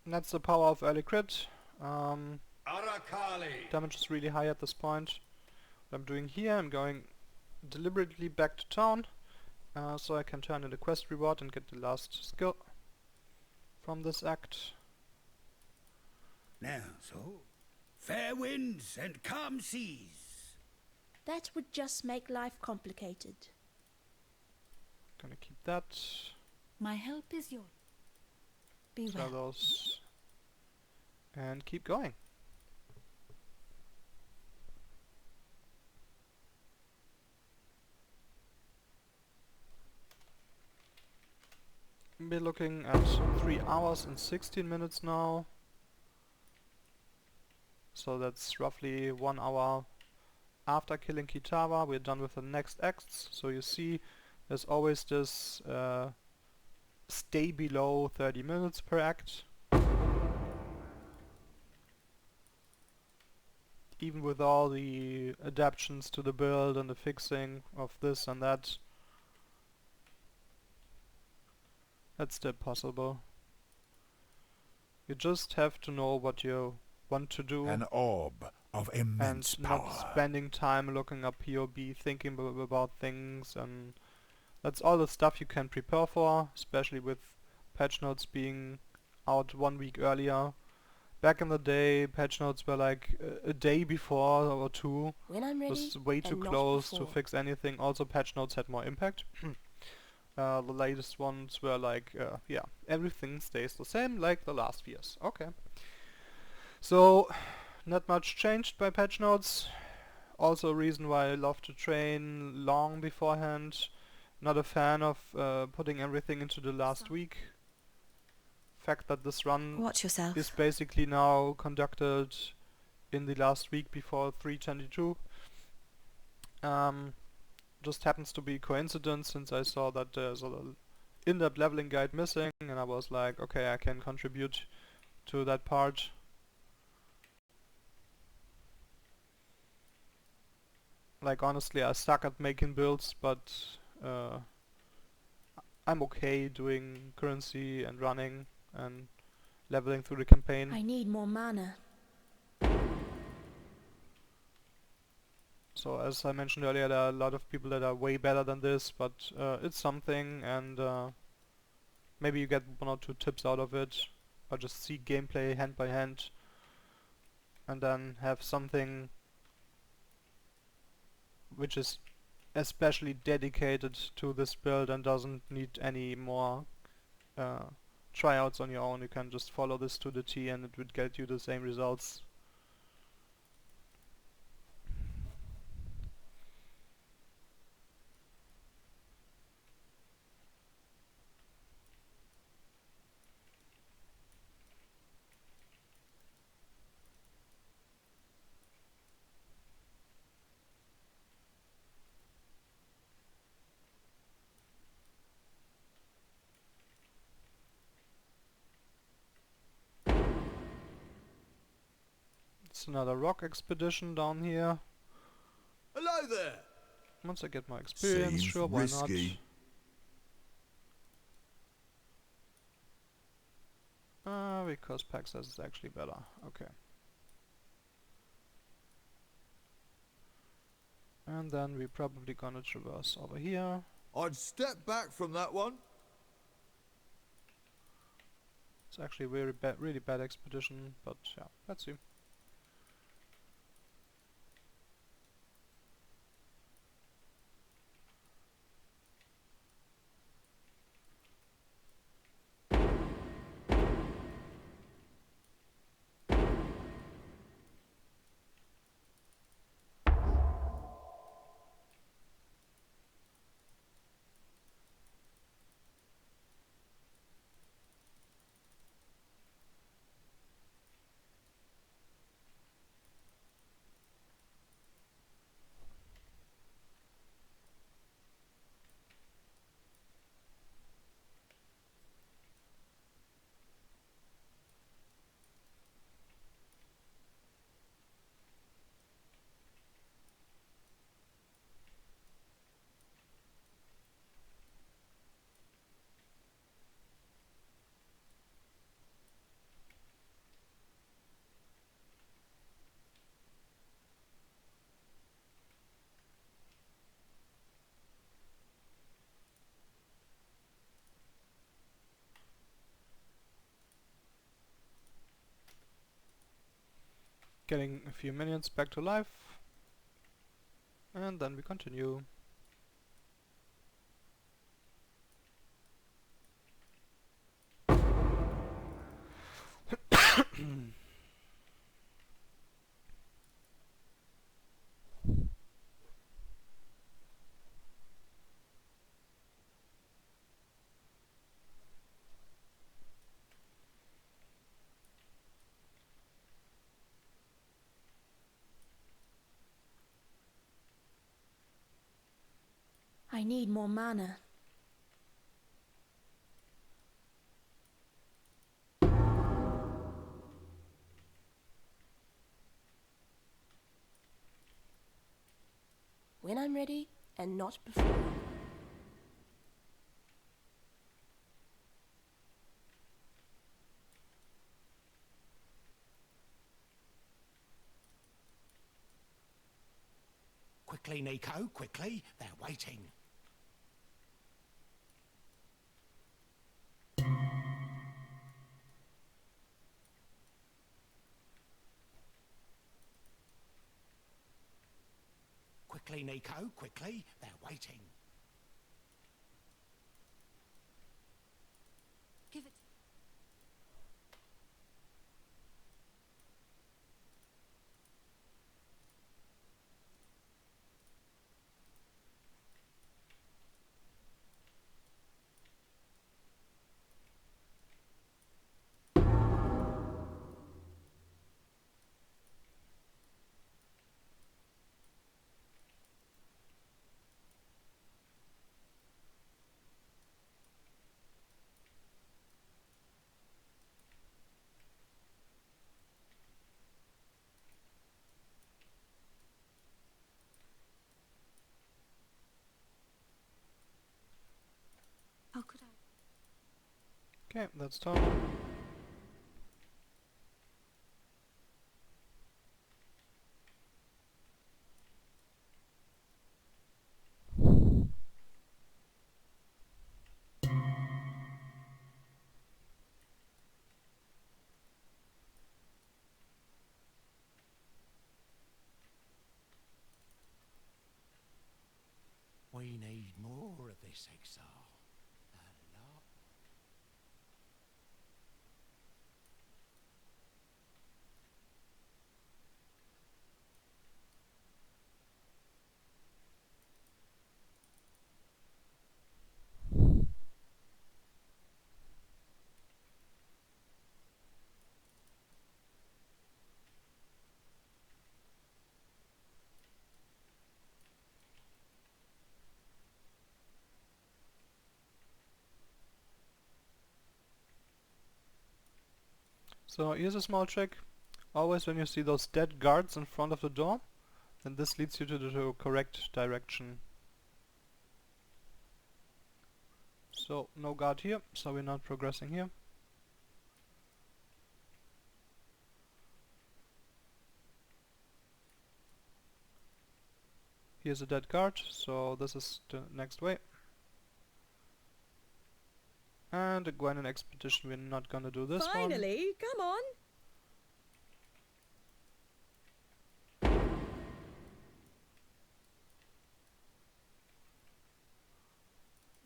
And that's the power of early crit. Arakali. Damage is really high at this point. What I'm doing here, I'm going deliberately back to town, so I can turn in the quest reward and get the last skill from this act. Now, so, fair winds and calm seas. That would just make life complicated. Gonna keep that. My help is yours. Be Sell well. those. And keep going. We're looking at 3 hours and 16 minutes now. So that's roughly 1 hour after killing Kitava. We're done with the next acts. So you see there's always this stay below 30 minutes per act. Even with all the adaptations to the build and the fixing of this and that, that's still possible. You just have to know what you want to do. An orb of immense and power. not spending time looking up POB, thinking about things, and that's all the stuff you can prepare for, especially with patch notes being out 1 week earlier. Back in the day, patch notes were like a day before or 2. When I'm ready, Was way too and not close to before. fix anything. Also, patch notes had more impact. The latest ones were like, yeah, everything stays the same like the last years. Okay. So, not much changed by patch notes. Also a reason why I love to train long beforehand. Not a fan of putting everything into the last week. Fact that this run Watch yourself. is basically now conducted in the last week before 322. Just happens to be coincidence, since I saw that there's a in-depth leveling guide missing, and I was like, okay, I can contribute to that part. Like, honestly, I suck at making builds, but I'm okay doing currency and running and leveling through the campaign. I need more mana. So as I mentioned earlier, there are a lot of people that are way better than this, but it's something, and maybe you get 1 or 2 tips out of it, or just see gameplay hand by hand, and then have something which is especially dedicated to this build and doesn't need any more tryouts on your own. You can just follow this to the T and it would get you the same results. It's another rock expedition down here. Hello there. Once I get my experience, Seems sure, why risky. not? Because Pack says it's actually better. Okay. And then we're probably gonna traverse over here. I'd step back from that one. It's actually a really bad expedition, but yeah, let's see. Getting a few minions back to life, and then we continue. I need more mana. When I'm ready, and not before. Quickly, Nico, quickly. They're waiting. Quickly, Nico, quickly. They're waiting. Give it. How could I? Okay, that's done. this exile a lot. So here's a small trick. Always when you see those dead guards in front of the door, then this leads you to the correct direction. So no guard here, so we're not progressing here. Here's a dead guard, so this is the next way. And a Gwenin expedition, we're not gonna do this one. Finally, come on.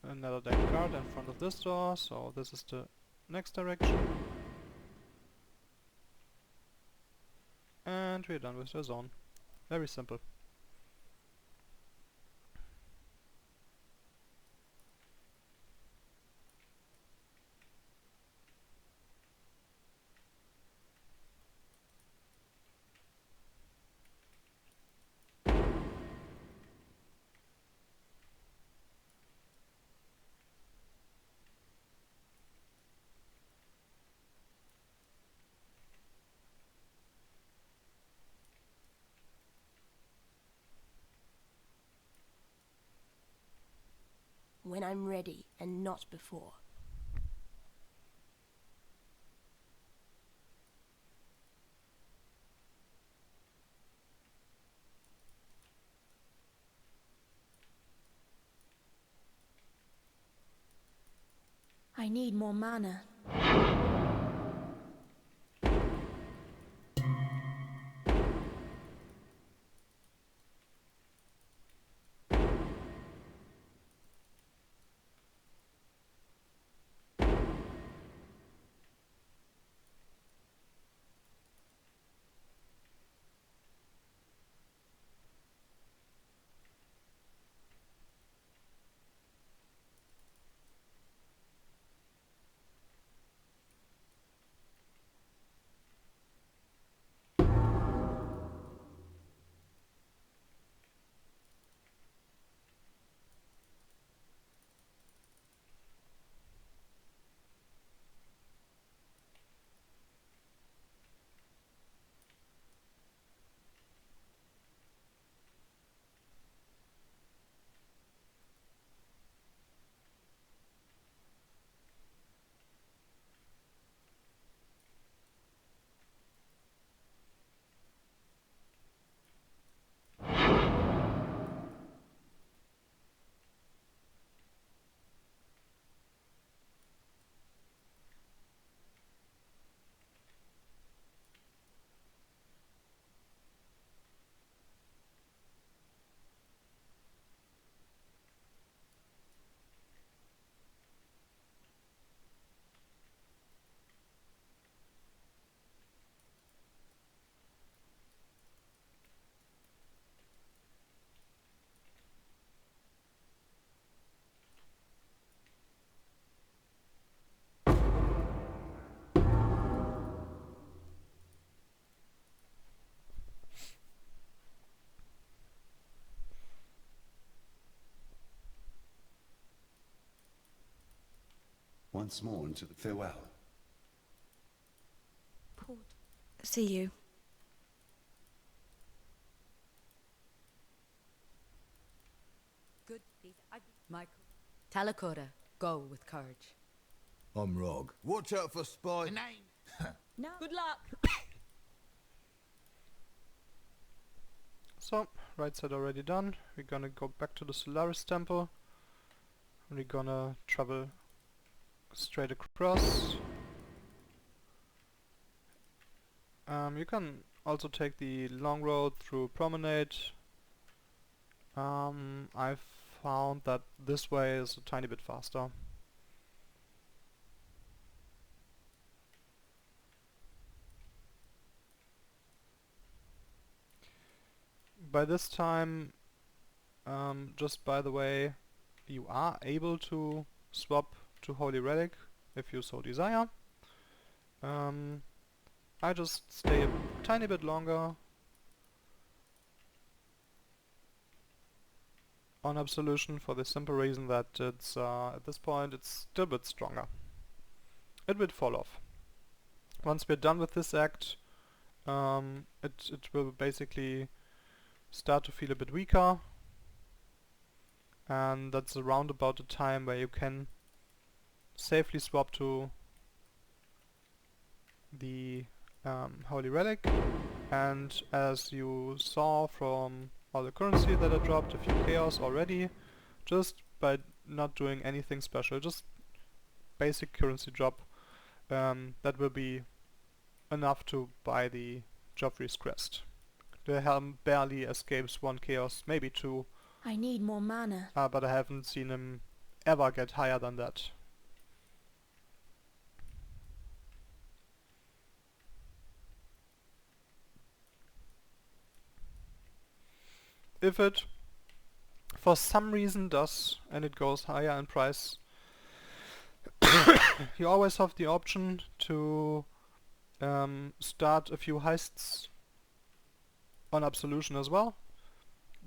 Another dead guard in front of this door, so this is the next direction. And we're done with the zone. Very simple. When I'm ready and not before. I need more mana. Once more into the farewell. Port. See you. Good. Michael. Talakota, go with courage. I'm Rog. Watch out for spy. No. Good luck. So, right side already done. We're gonna go back to the Solaris Temple. We're gonna travel straight across. You can also take the long road through Promenade. I've found that this way is a tiny bit faster. By this time, just by the way, you are able to swap to Holy Relic if you so desire. I just stay a tiny bit longer on Absolution for the simple reason that it's at this point it's still a bit stronger. It will fall off. Once we're done with this act, it will basically start to feel a bit weaker, and that's around about the time where you can safely swap to the Holy Relic. And as you saw from all the currency that I dropped, a few chaos already, just by not doing anything special, just basic currency drop, that will be enough to buy the Geoffris Crest. The helm barely escapes 1 chaos, maybe 2. I need more mana. But I haven't seen him ever get higher than that. If it for some reason does, and it goes higher in price, you always have the option to start a few heists on Absolution as well,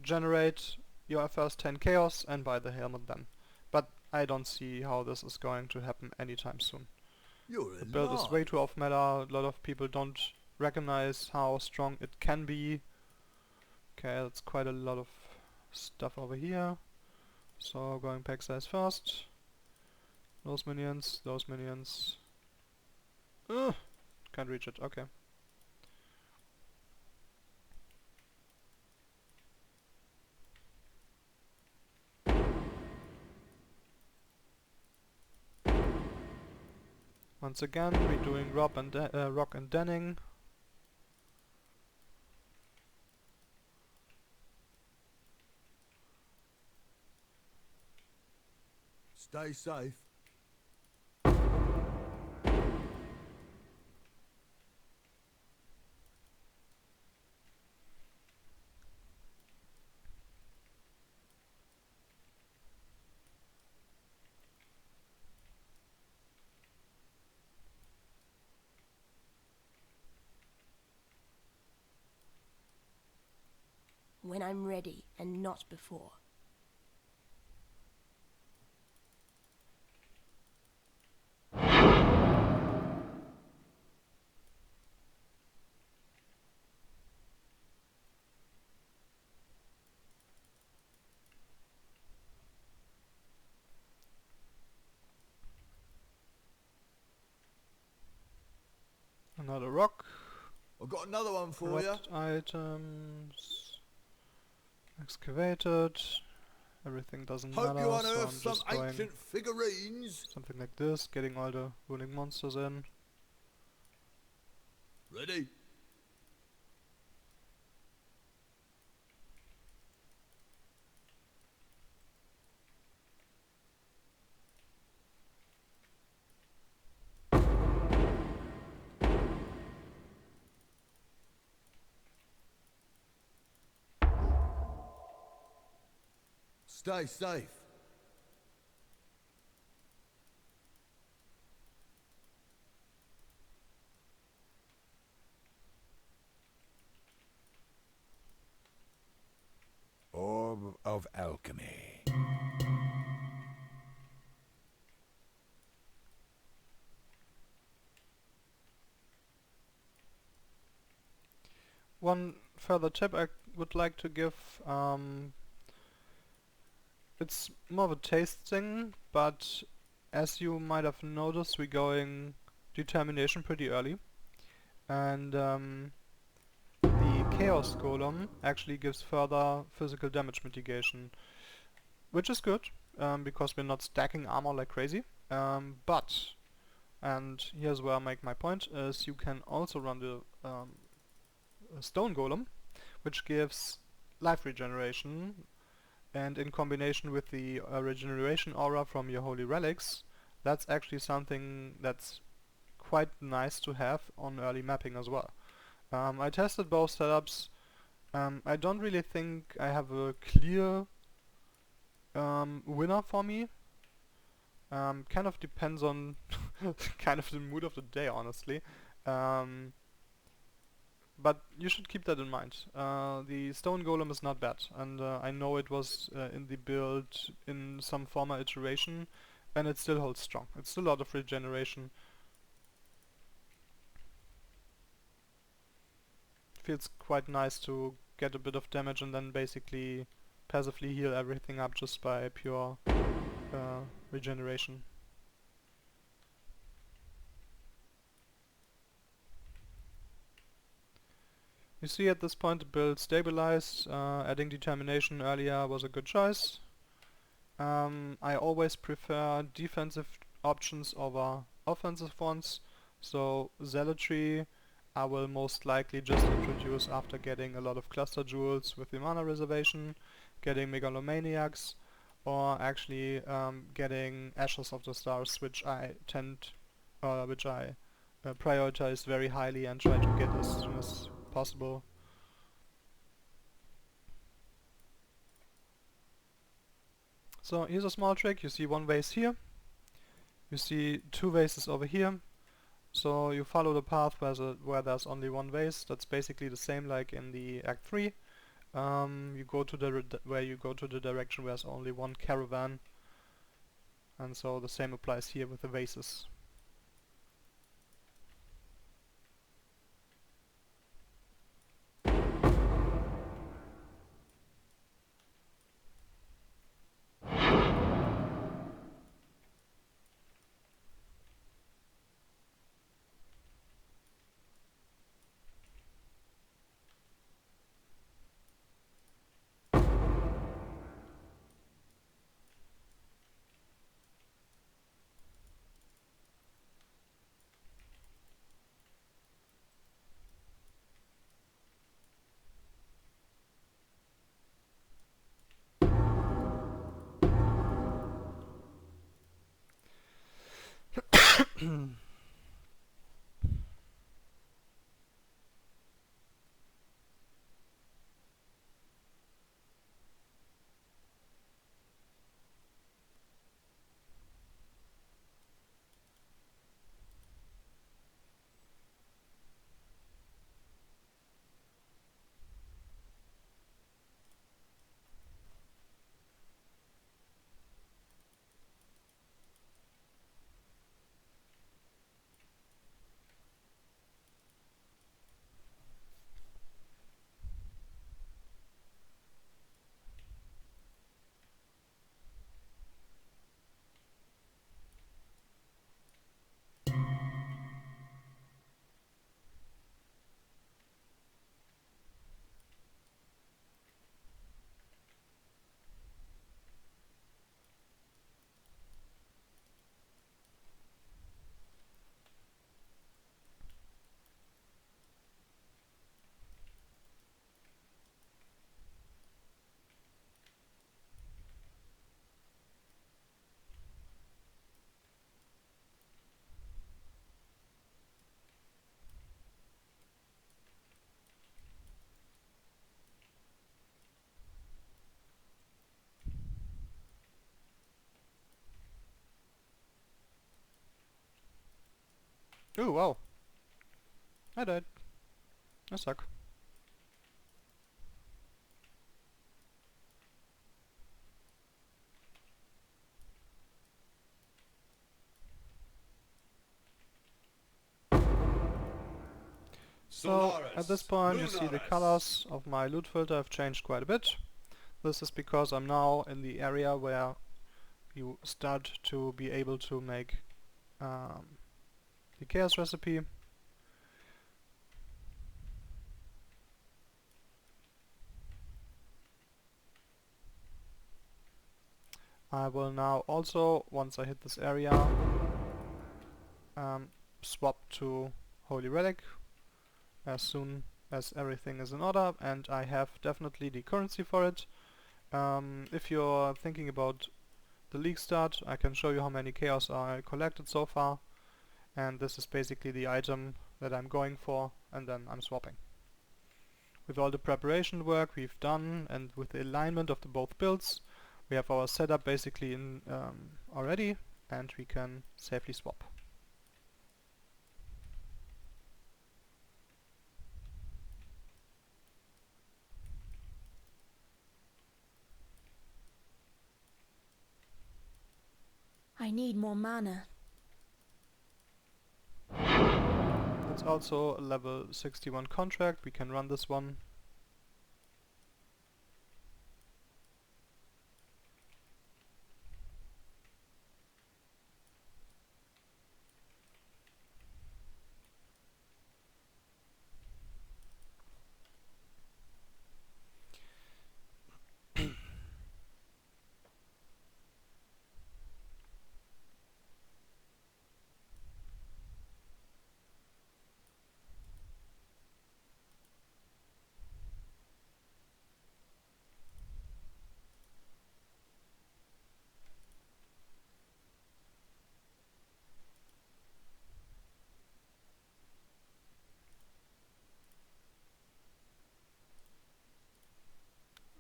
generate your first 10 chaos and buy the helmet then. But I don't see how this is going to happen anytime soon. The build is way too off meta, a lot of people don't recognize how strong it can be. Okay, that's quite a lot of stuff over here. So going pack size first. Those minions, those minions. Ugh, can't reach it, okay. Once again, we're doing rock and denning. Stay safe. When I'm ready and not before. Another rock. I've got another one for you. Items. Excavated. Everything doesn't Hope matter, you so I'm unearth some just going ancient figurines. something like this, getting all the ruling monsters in. Ready? Stay safe. Orb of Alchemy. One further tip I would like to give, it's more of a taste thing, but as you might have noticed, we're going determination pretty early, and the Chaos Golem actually gives further physical damage mitigation, which is good, because we're not stacking armor like crazy, but, and here's where I make my point, is you can also run the Stone Golem, which gives life regeneration and in combination with the regeneration aura from your holy relics, that's actually something that's quite nice to have on early mapping as well. I tested both setups. I don't really think I have a clear winner for me. Kind of depends on kind of the mood of the day, honestly. But you should keep that in mind. The stone golem is not bad, and I know it was in the build in some former iteration, and it still holds strong. It's still a lot of regeneration. Feels quite nice to get a bit of damage and then basically passively heal everything up just by pure regeneration. You see at this point the build stabilized. Adding determination earlier was a good choice. I always prefer defensive options over offensive ones, so zealotry I will most likely just introduce after getting a lot of cluster jewels with the mana reservation, getting megalomaniacs, or actually getting Ashes of the Stars, which I prioritize very highly and try to get as soon as possible. So here's a small trick. You see one vase here, you see two vases over here. So you follow the path where there's only one vase. That's basically the same like in the Act 3. You go to the direction where there's only one caravan, and so the same applies here with the vases. Ooh, wow. I died. I suck. So, at this point you see the colors of my loot filter have changed quite a bit. This is because I'm now in the area where you start to be able to make the chaos recipe. I will now also, once I hit this area, swap to Holy Relic as soon as everything is in order, and I have definitely the currency for it. If you're thinking about the league start, I can show you how many chaos I collected so far, and this is basically the item that I'm going for, and then I'm swapping. With all the preparation work we've done and with the alignment of the both builds, we have our setup basically in already, and we can safely swap. I need more mana. It's also a level 61 contract, we can run this one.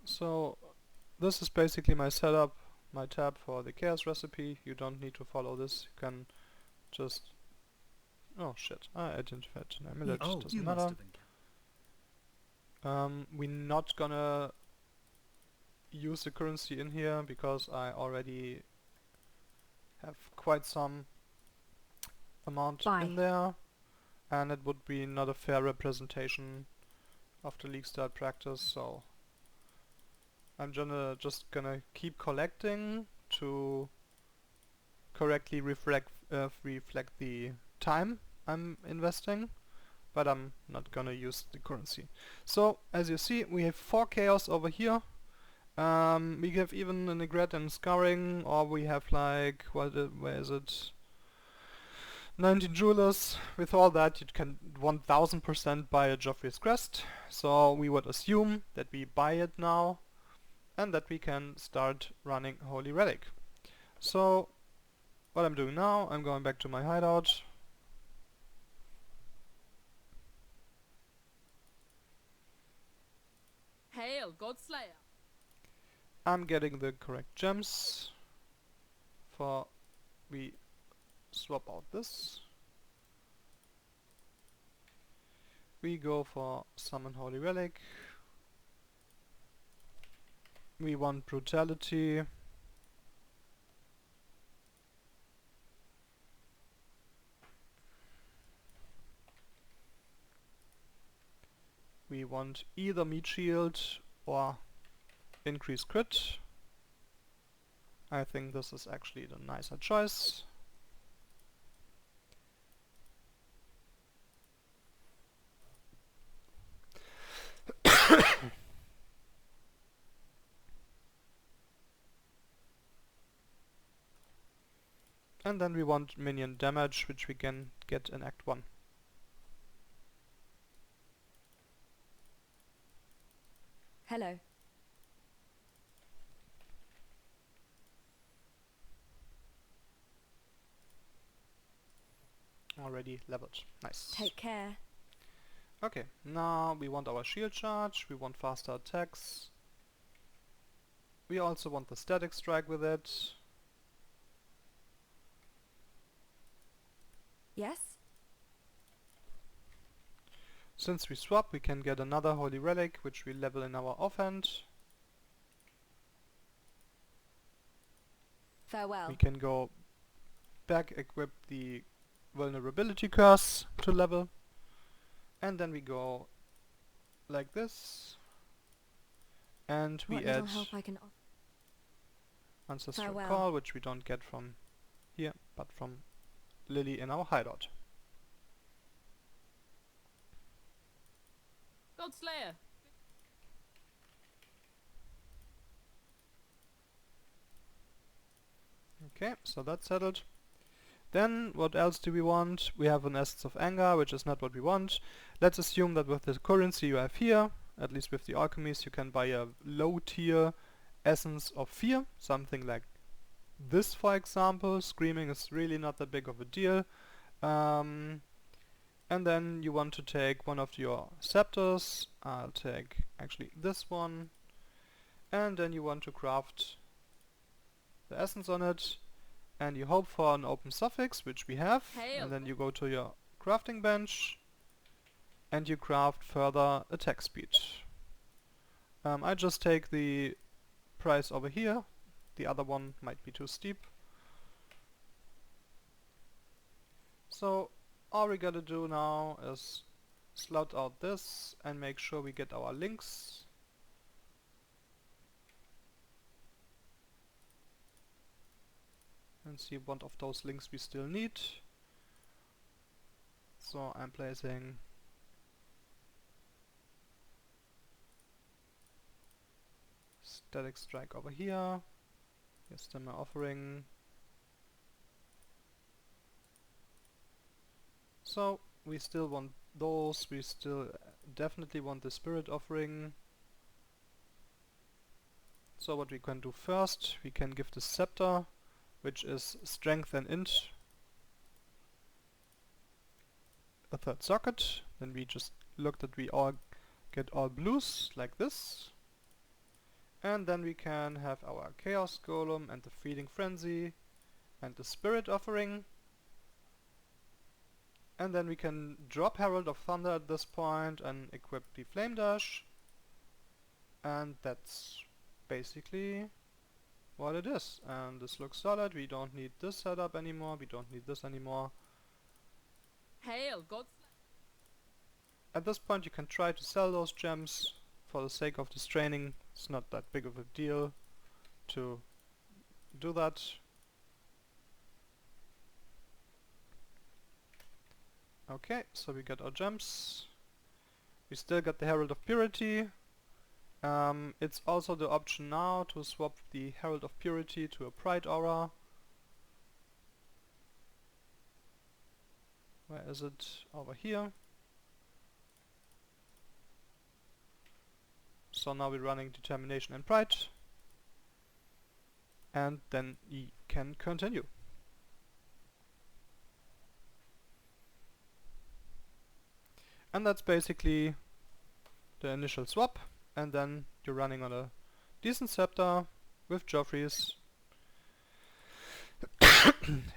So this is basically my setup, my tab for the chaos recipe. You don't need to follow this, you can just... oh shit, I identified an amulet, doesn't matter. We're not gonna use the currency in here because I already have quite some amount in there, and it would be not a fair representation of the league start practice, so I'm just gonna keep collecting to correctly reflect the time I'm investing, but I'm not gonna use the currency. So as you see, we have 4 chaos over here. We have even a neglect and scarring, or we have like where is it? 19 jewelers. With all that, you can 1000% buy a Geoffris Crest. So we would assume that we buy it now, and that we can start running Holy Relic. So what I'm doing now, I'm going back to my hideout. Hail, Godslayer! I'm getting the correct gems for we swap out this. We go for Summon Holy Relic. We want brutality. We want either meat shield or increased crit. I think this is actually the nicer choice. And then we want minion damage, which we can get in Act 1. Hello. Already leveled. Nice. Take care. Okay, now we want our shield charge, we want faster attacks. We also want the static strike with it. Yes? Since we swap, we can get another Holy Relic, which we level in our offhand. Farewell. We can go back, equip the vulnerability curse to level, and then we go like this, and we add Ancestral Call, which we don't get from here, but from Lily in our hideout. Godslayer! Okay, so that's settled. Then, what else do we want? We have an Essence of Anger, which is not what we want. Let's assume that with the currency you have here, at least with the alchemies, you can buy a low tier essence of fear, something like this for example. Screaming is really not that big of a deal. And then you want to take one of your scepters. I'll take actually this one. And then you want to craft the essence on it. And you hope for an open suffix, which we have. And then you go to your crafting bench. And you craft further attack speed. I just take the price over here. The other one might be too steep. So all we gotta do now is slot out this and make sure we get our links. And see what of those links we still need. So I'm placing Static Strike over here. Here's then my offering. So we still want those, we still definitely want the Spirit offering. So what we can do first, we can give the scepter, which is strength and int, a third socket. Then we just look that we all get all blues like this. And then we can have our Chaos Golem and the Feeding Frenzy and the Spirit offering. And then we can drop Herald of Thunder at this point and equip the Flame Dash. And that's basically what it is. And this looks solid. We don't need this setup anymore. We don't need this anymore. Hail, God. At this point you can try to sell those gems for the sake of this training. It's not that big of a deal to do that. Okay, so we got our gems. We still got the Herald of Purity. It's also the option now to swap the Herald of Purity to a Pride Aura. Where is it? Over here. So now we're running Determination and Pride. And then we can continue. And that's basically the initial swap, and then you're running on a decent scepter with Geoffris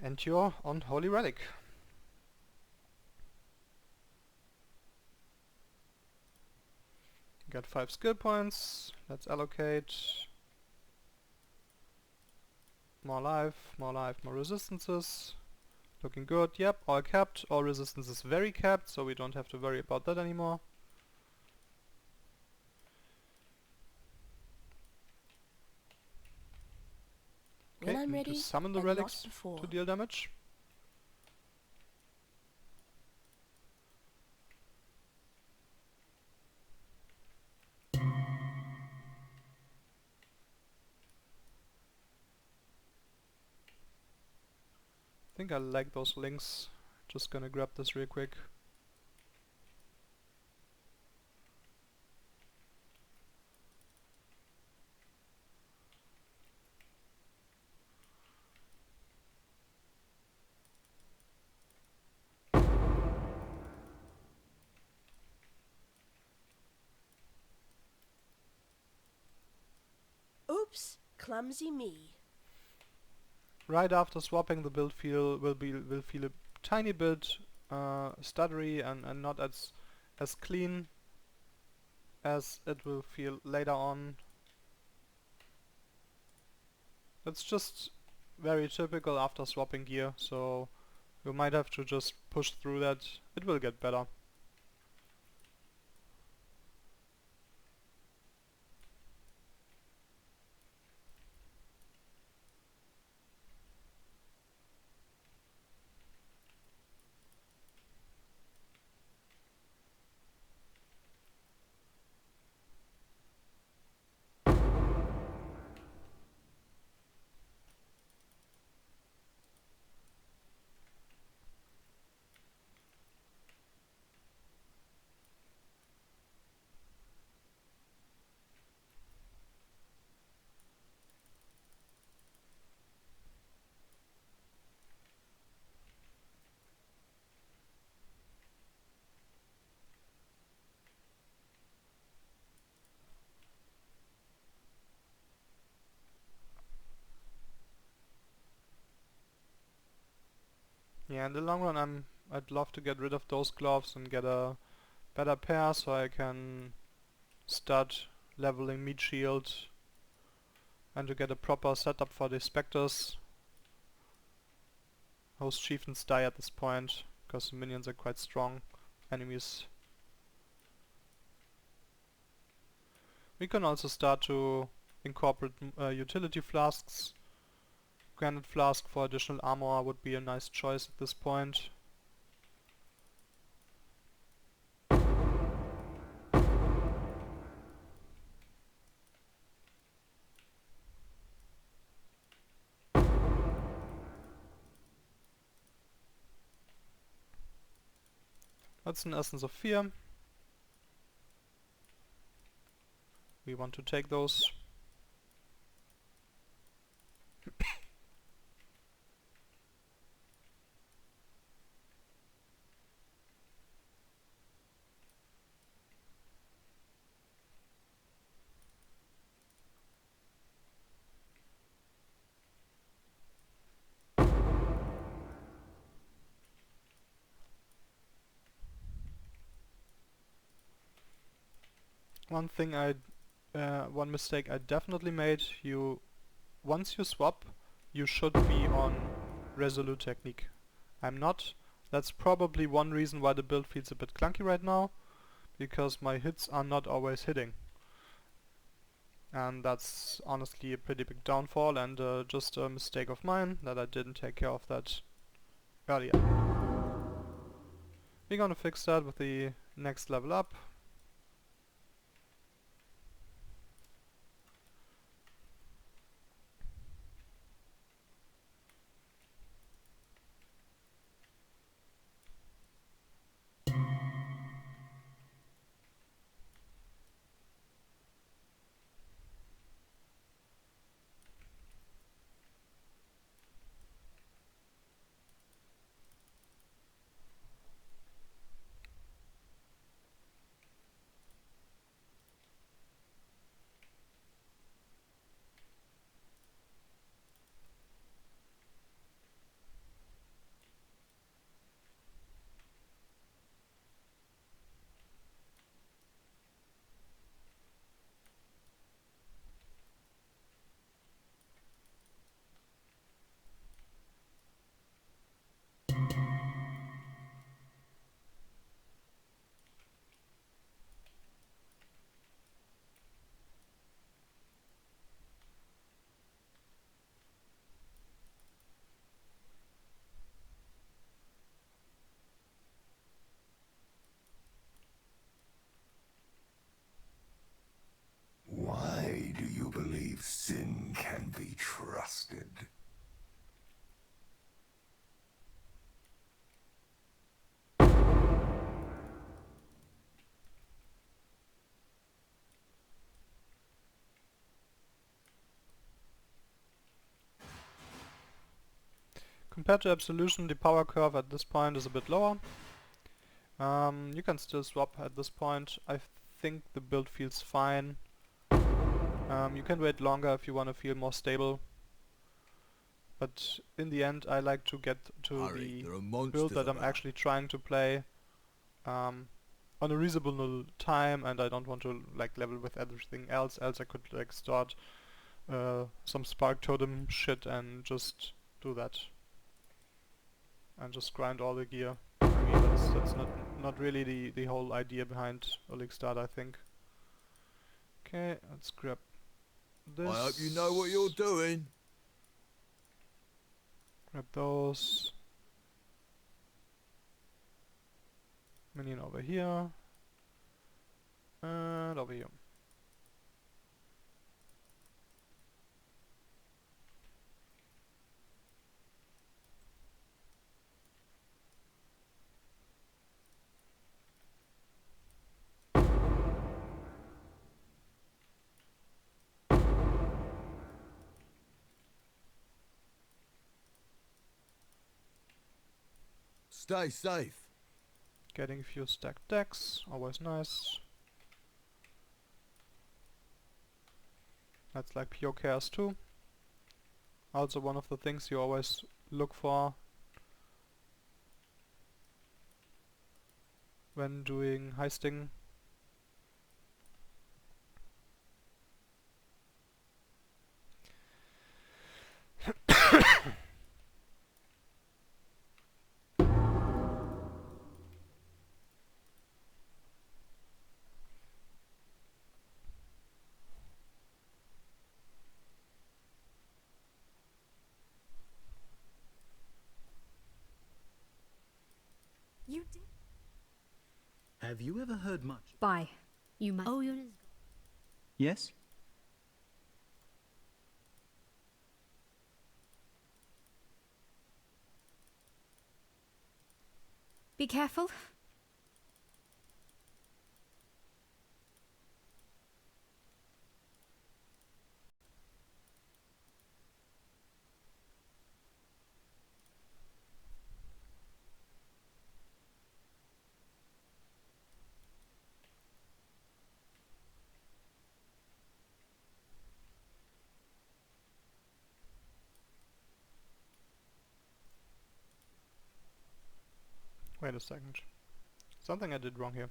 and you're on Holy Relic. Got 5 skill points, let's allocate. More life, more resistances. Looking good, yep, all capped, all resistance is very capped, so we don't have to worry about that anymore. Okay, When I'm need ready, to summon the and relics not before. to deal damage. I think I like those links. Just gonna grab this real quick. Oops, clumsy me. Right after swapping, the build will feel a tiny bit stuttery and not as clean as it will feel later on. It's just very typical after swapping gear, so you might have to just push through that. It will get better. Yeah, in the long run I'd love to get rid of those gloves and get a better pair so I can start leveling meat shield and to get a proper setup for the specters. Most chieftains die at this point because the minions are quite strong enemies. We can also start to incorporate utility flasks. Granite flask for additional armor would be a nice choice at this point. That's an Essence of Fear. We want to take those. One mistake I definitely made, once you swap, you should be on Resolute Technique. I'm not. That's probably one reason why the build feels a bit clunky right now, because my hits are not always hitting. And that's honestly a pretty big downfall and just a mistake of mine that I didn't take care of that earlier. We're gonna fix that with the next level up. Why do you believe sin can be trusted? Compared to Absolution, the power curve at this point is a bit lower. You can still swap at this point. I think the build feels fine. You can wait longer if you want to feel more stable. But in the end I like to get to the build that I'm actually trying to play on a reasonable time, and I don't want to like level with everything else I could like start some Spark Totem shit and just do that. And just grind all the gear. I mean that's not really the whole idea behind leaguestart, I think. Okay, let's grab this. I hope you know what you're doing. Grab those. Minion over here. And over here. Stay safe. Getting a few stacked decks, always nice. That's like pure chaos too. Also one of the things you always look for when doing heisting. You did. Have you ever heard much? Bye. You must. Oh, you're. Yes? Be careful. Wait a second. Something I did wrong here.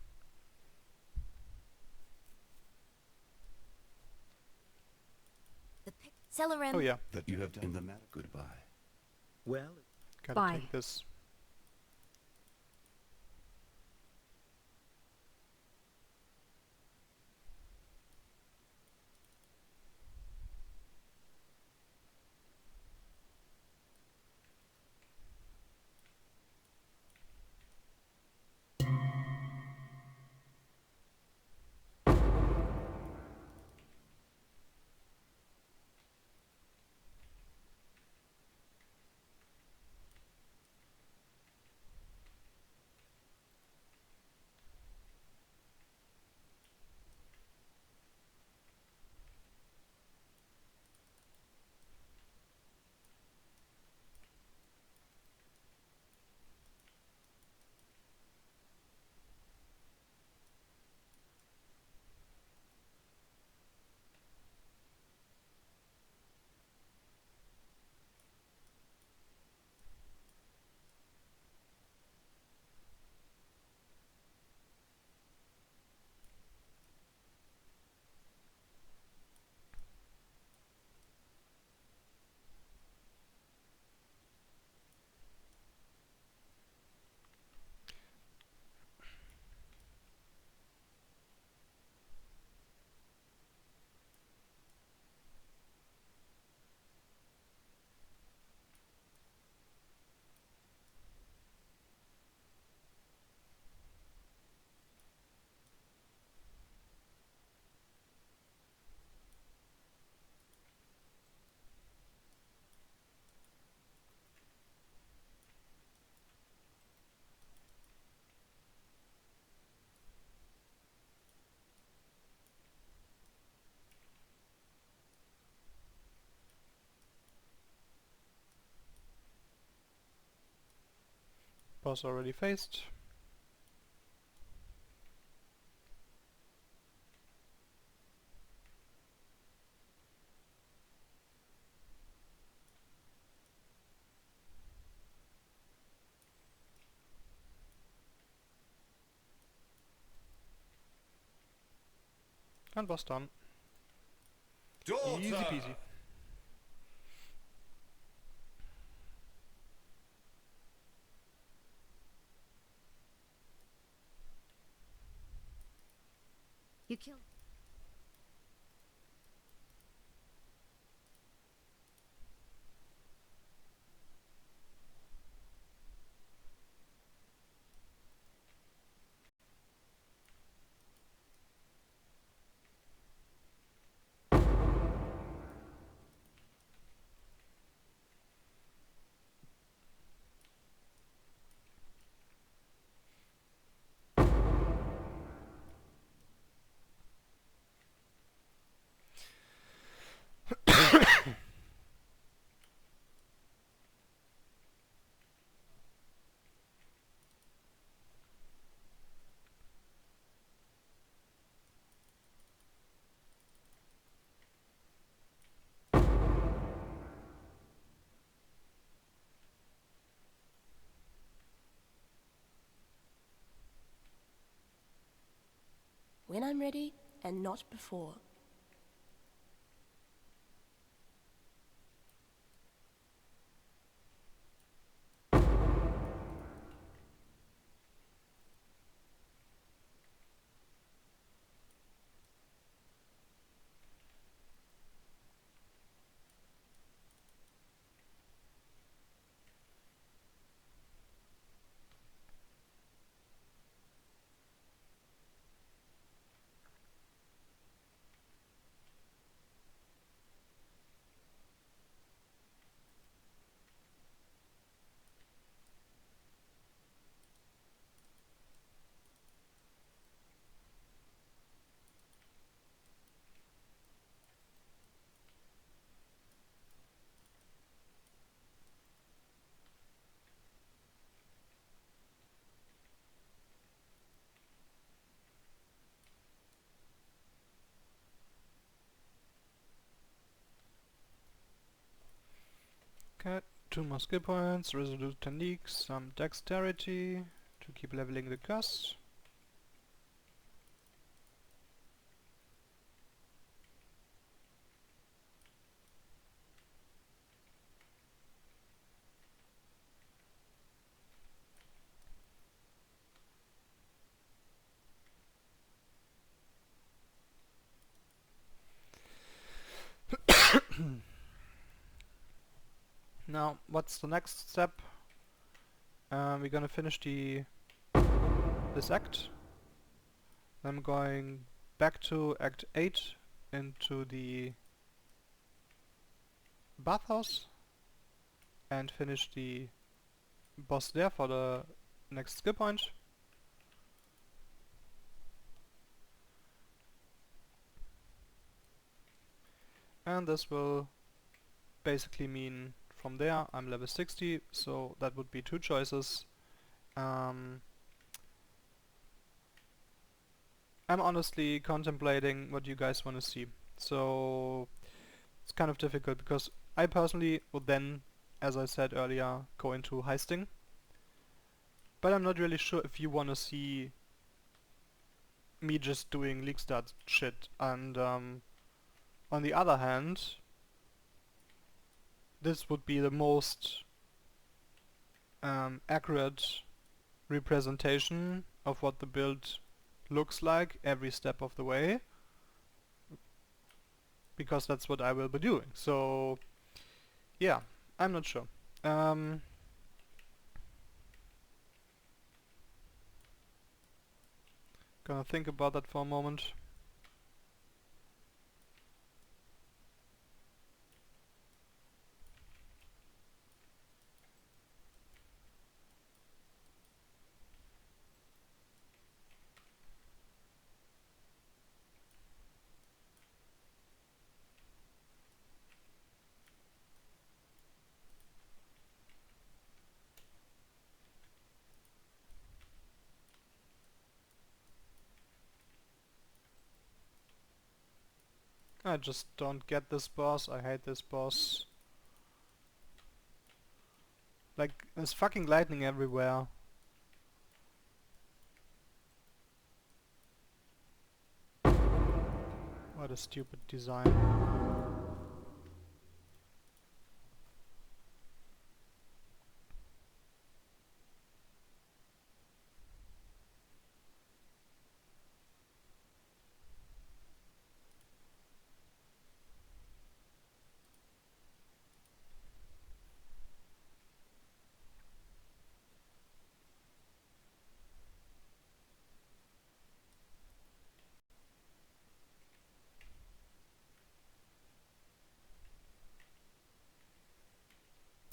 Celerum. Oh yeah. That you have done the matter. Goodbye. Well, Gotta Bye. take this. Boss already faced. And boss done. Easy peasy. You killed. when I'm ready and not before. Okay, 2 more skill points, resolute techniques, some dexterity to keep leveling the curse. Now, what's the next step? We're gonna finish this act. I'm going back to Act 8 into the bathhouse and finish the boss there for the next skill point. And this will basically mean from there I'm level 60, so that would be 2 choices. I'm honestly contemplating what you guys want to see, so it's kind of difficult because I personally would then, as I said earlier, go into heisting, but I'm not really sure if you want to see me just doing league start shit. And on the other hand, this would be the most accurate representation of what the build looks like every step of the way, because that's what I will be doing. So yeah, I'm not sure. Gonna think about that for a moment. I just don't get this boss. I hate this boss. Like, there's fucking lightning everywhere. What a stupid design.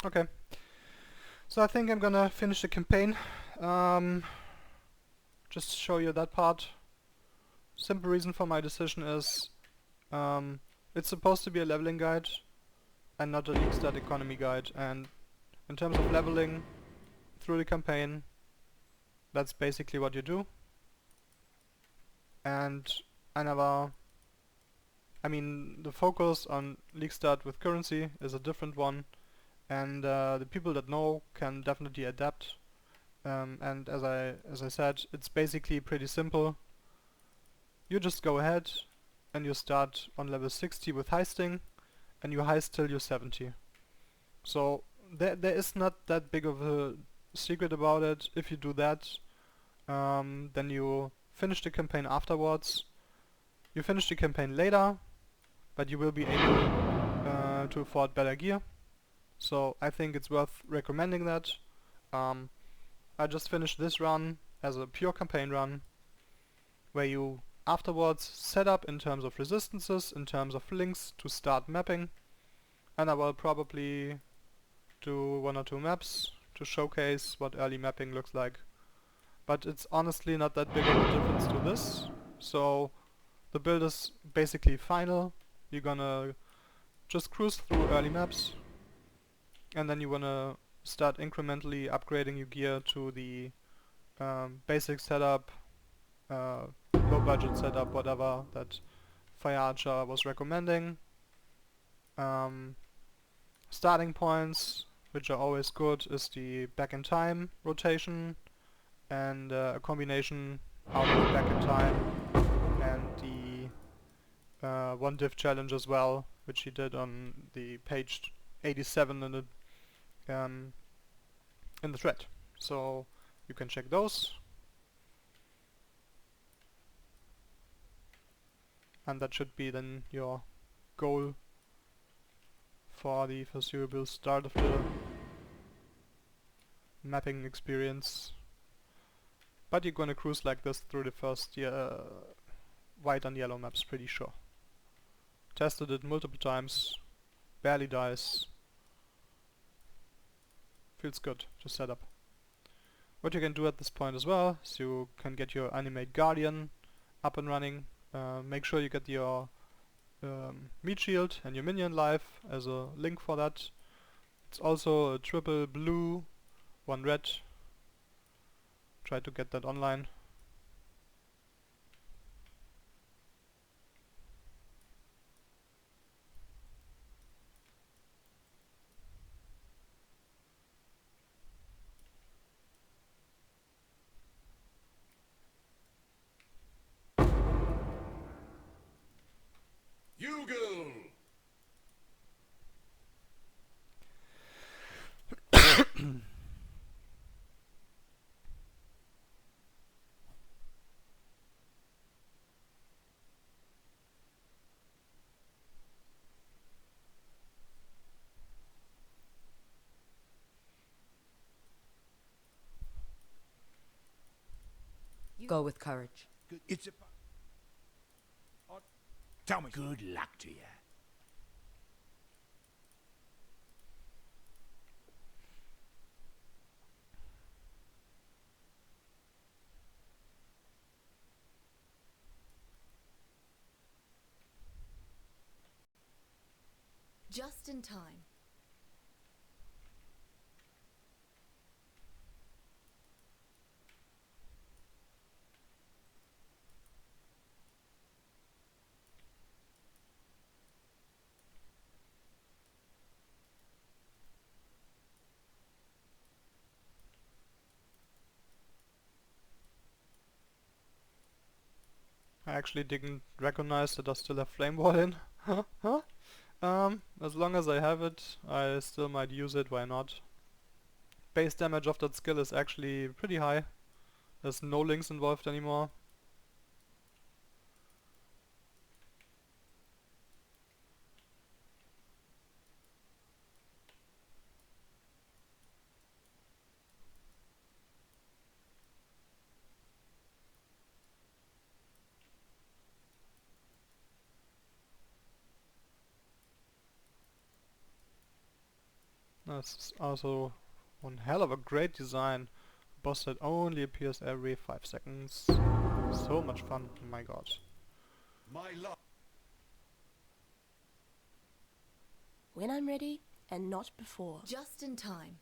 Okay, so I think I'm gonna finish the campaign. Just to show you that part. Simple reason for my decision is it's supposed to be a leveling guide and not a league stat economy guide, and in terms of leveling through the campaign, that's basically what you do. And I mean, the focus on league start with currency is a different one, and the people that know can definitely adapt. And as I said, it's basically pretty simple. you just go ahead and you start on level 60 with heisting, and you heist till you're 70. So there is not that big of a secret about it. If you do that, then you finish the campaign afterwards. You finish the campaign later, but you will be able to afford better gear. So I think it's worth recommending that. I just finished this run as a pure campaign run, where you afterwards set up in terms of resistances, in terms of links to start mapping, and I will probably do 1 or 2 maps to showcase what early mapping looks like. But it's honestly not that big of a difference to this, so the build is basically final. You're gonna just cruise through early maps, and then you wanna start incrementally upgrading your gear to the basic setup, low budget setup, whatever that Fire Archer was recommending. Starting points, which are always good, is the back in time rotation, and a combination out of back in time and the one div challenge as well, which he did on the page 87 in the thread. So you can check those. And that should be then your goal for the foreseeable start of the mapping experience. But you're gonna cruise like this through the first white and yellow maps, pretty sure. Tested it multiple times, barely dies. Feels good to set up. What you can do at this point as well is you can get your Animate Guardian up and running. Make sure you get your meat shield and your minion life as a link for that. It's also a triple blue, 1 red. Try to get that online. Go with courage. It's a... Tell me. Good luck to you. Just in time. I actually didn't recognize that I still have Flame Wall in. As long as I have it, I still might use it, why not? Base damage of that skill is actually pretty high. There's no links involved anymore. That's also one hell of a great design. Boss that only appears every 5 seconds. So much fun, oh my god. When I'm ready, and not before. Just in time.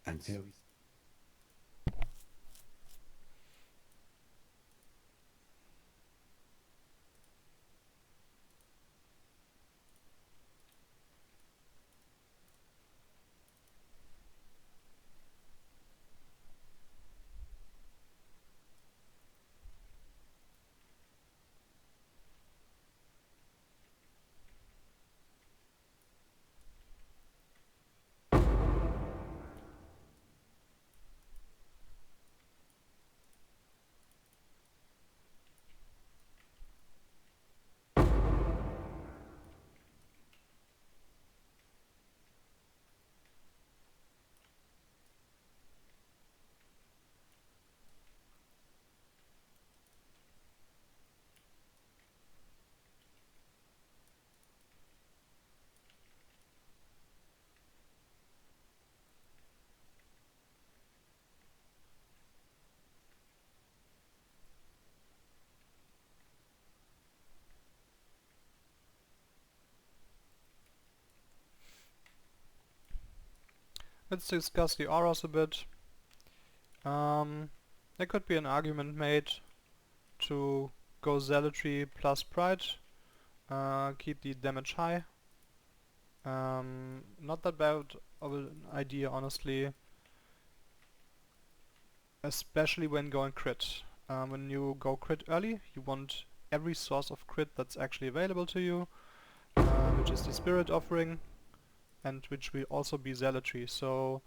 Until we... let's discuss the auras a bit. There could be an argument made to go Zealotry plus Pride, keep the damage high. Not that bad of an idea, honestly, especially when going crit. When you go crit early, you want every source of crit that's actually available to you, which is the Spirit Offering, and which will also be Zealotry, so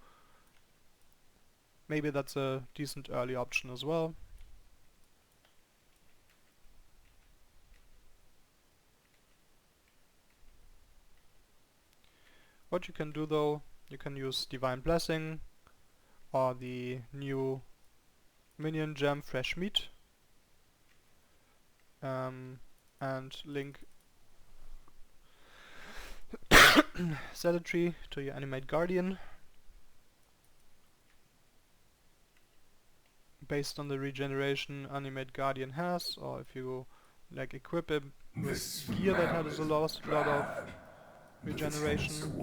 maybe that's a decent early option as well. What you can do though, you can use Divine Blessing or the new minion gem Fresh Meat, and link Zealotry to your Animate Guardian based on the regeneration Animate Guardian has, or if you like equip him with gear that has a lot of regeneration.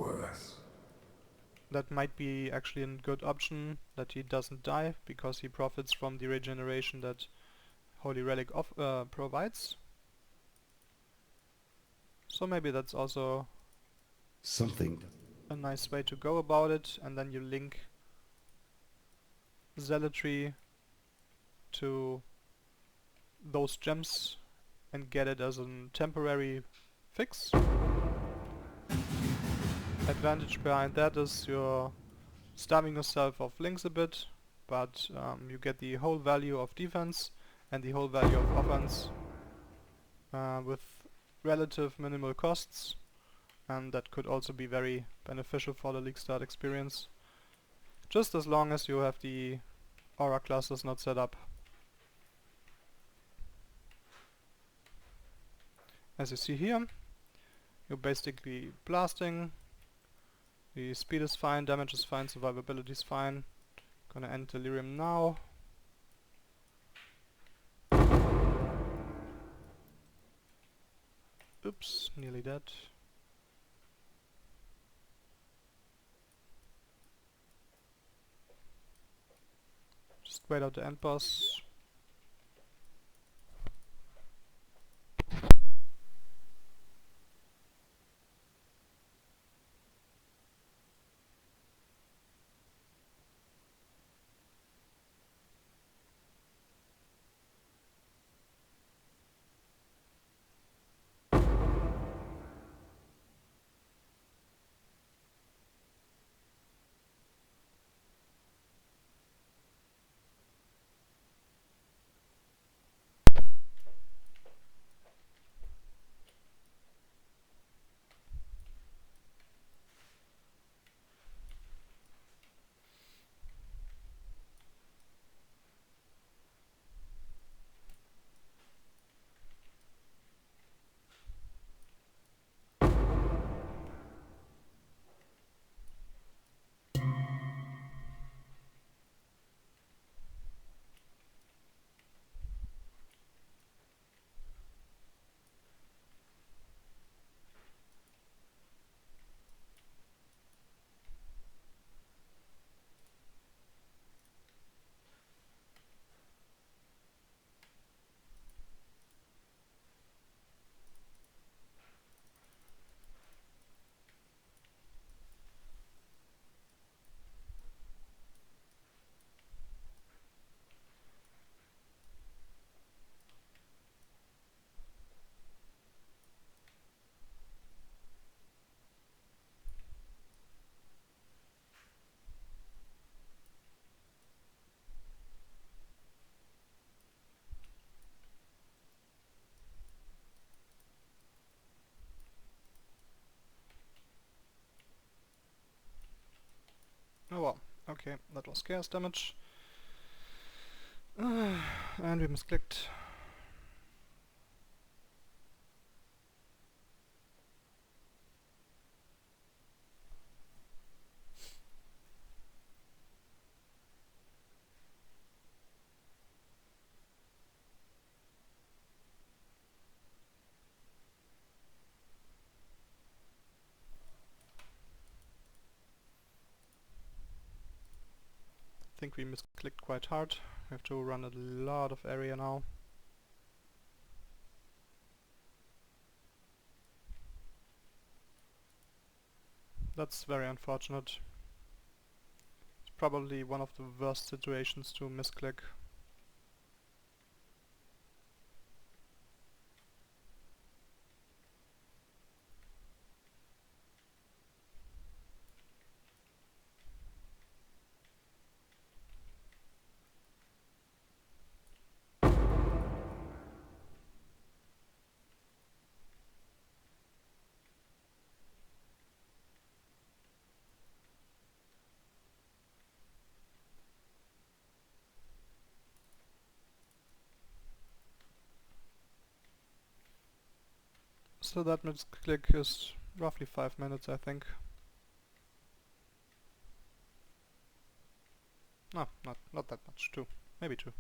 That might be actually a good option, that he doesn't die, because he profits from the regeneration that Holy Relic provides. So maybe that's also something a nice way to go about it, and then you link Zealotry to those gems and get it as a temporary fix. Advantage behind that is you're starving yourself of links a bit, but you get the whole value of defense and the whole value of offense with relative minimal costs, and that could also be very beneficial for the League Start experience, just as long as you have the aura clusters not set up. As you see here, you're basically blasting. The speed is fine, damage is fine, survivability is fine. Gonna end Delirium now. Oops, nearly dead. Just wait out the end boss. Oh well, okay, that was chaos damage. And we misclicked. think we misclicked quite hard. We have to run a lot of area now. That's very unfortunate. It's probably one of the worst situations to misclick. So that misclick is roughly 5 minutes, I think. No, not that much. 2. Maybe 2.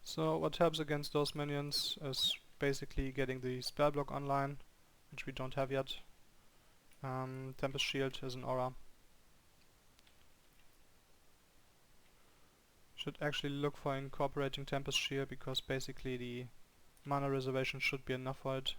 So what helps against those minions is basically getting the spell block online, which we don't have yet. Tempest Shield is an aura. Should actually look for incorporating Tempest Shield because basically the mana reservation should be enough for it.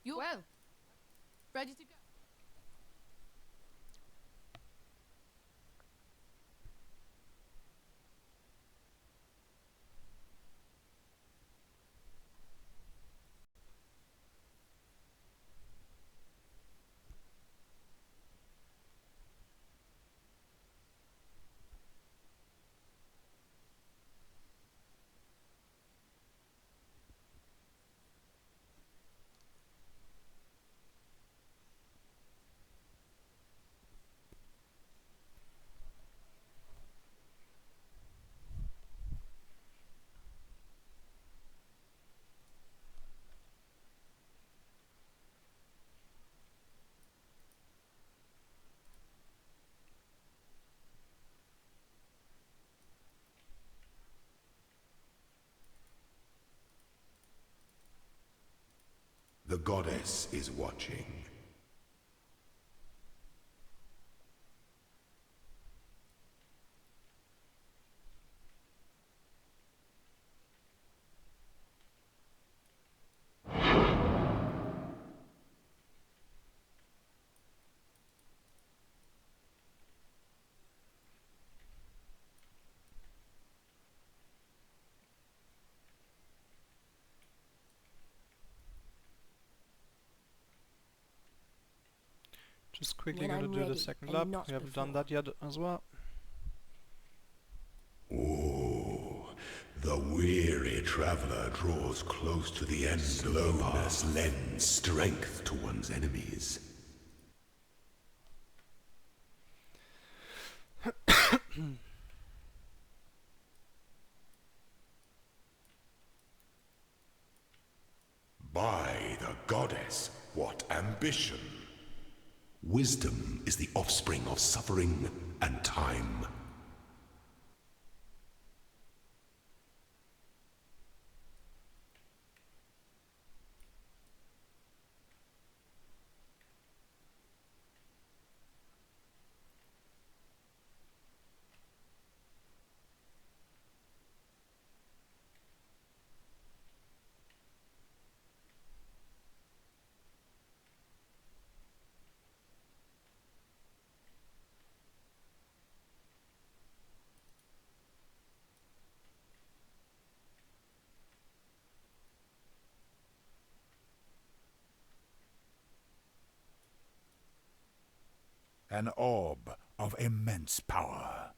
You well. Ready to go. The goddess is watching. Just quickly When gonna I'm do the ready second and lap. not We haven't done before. that yet as well. Oh, the weary traveler draws close to the end. Slowness lends strength to one's enemies. By the goddess, what ambition! Wisdom is the offspring of suffering and time. An orb of immense power.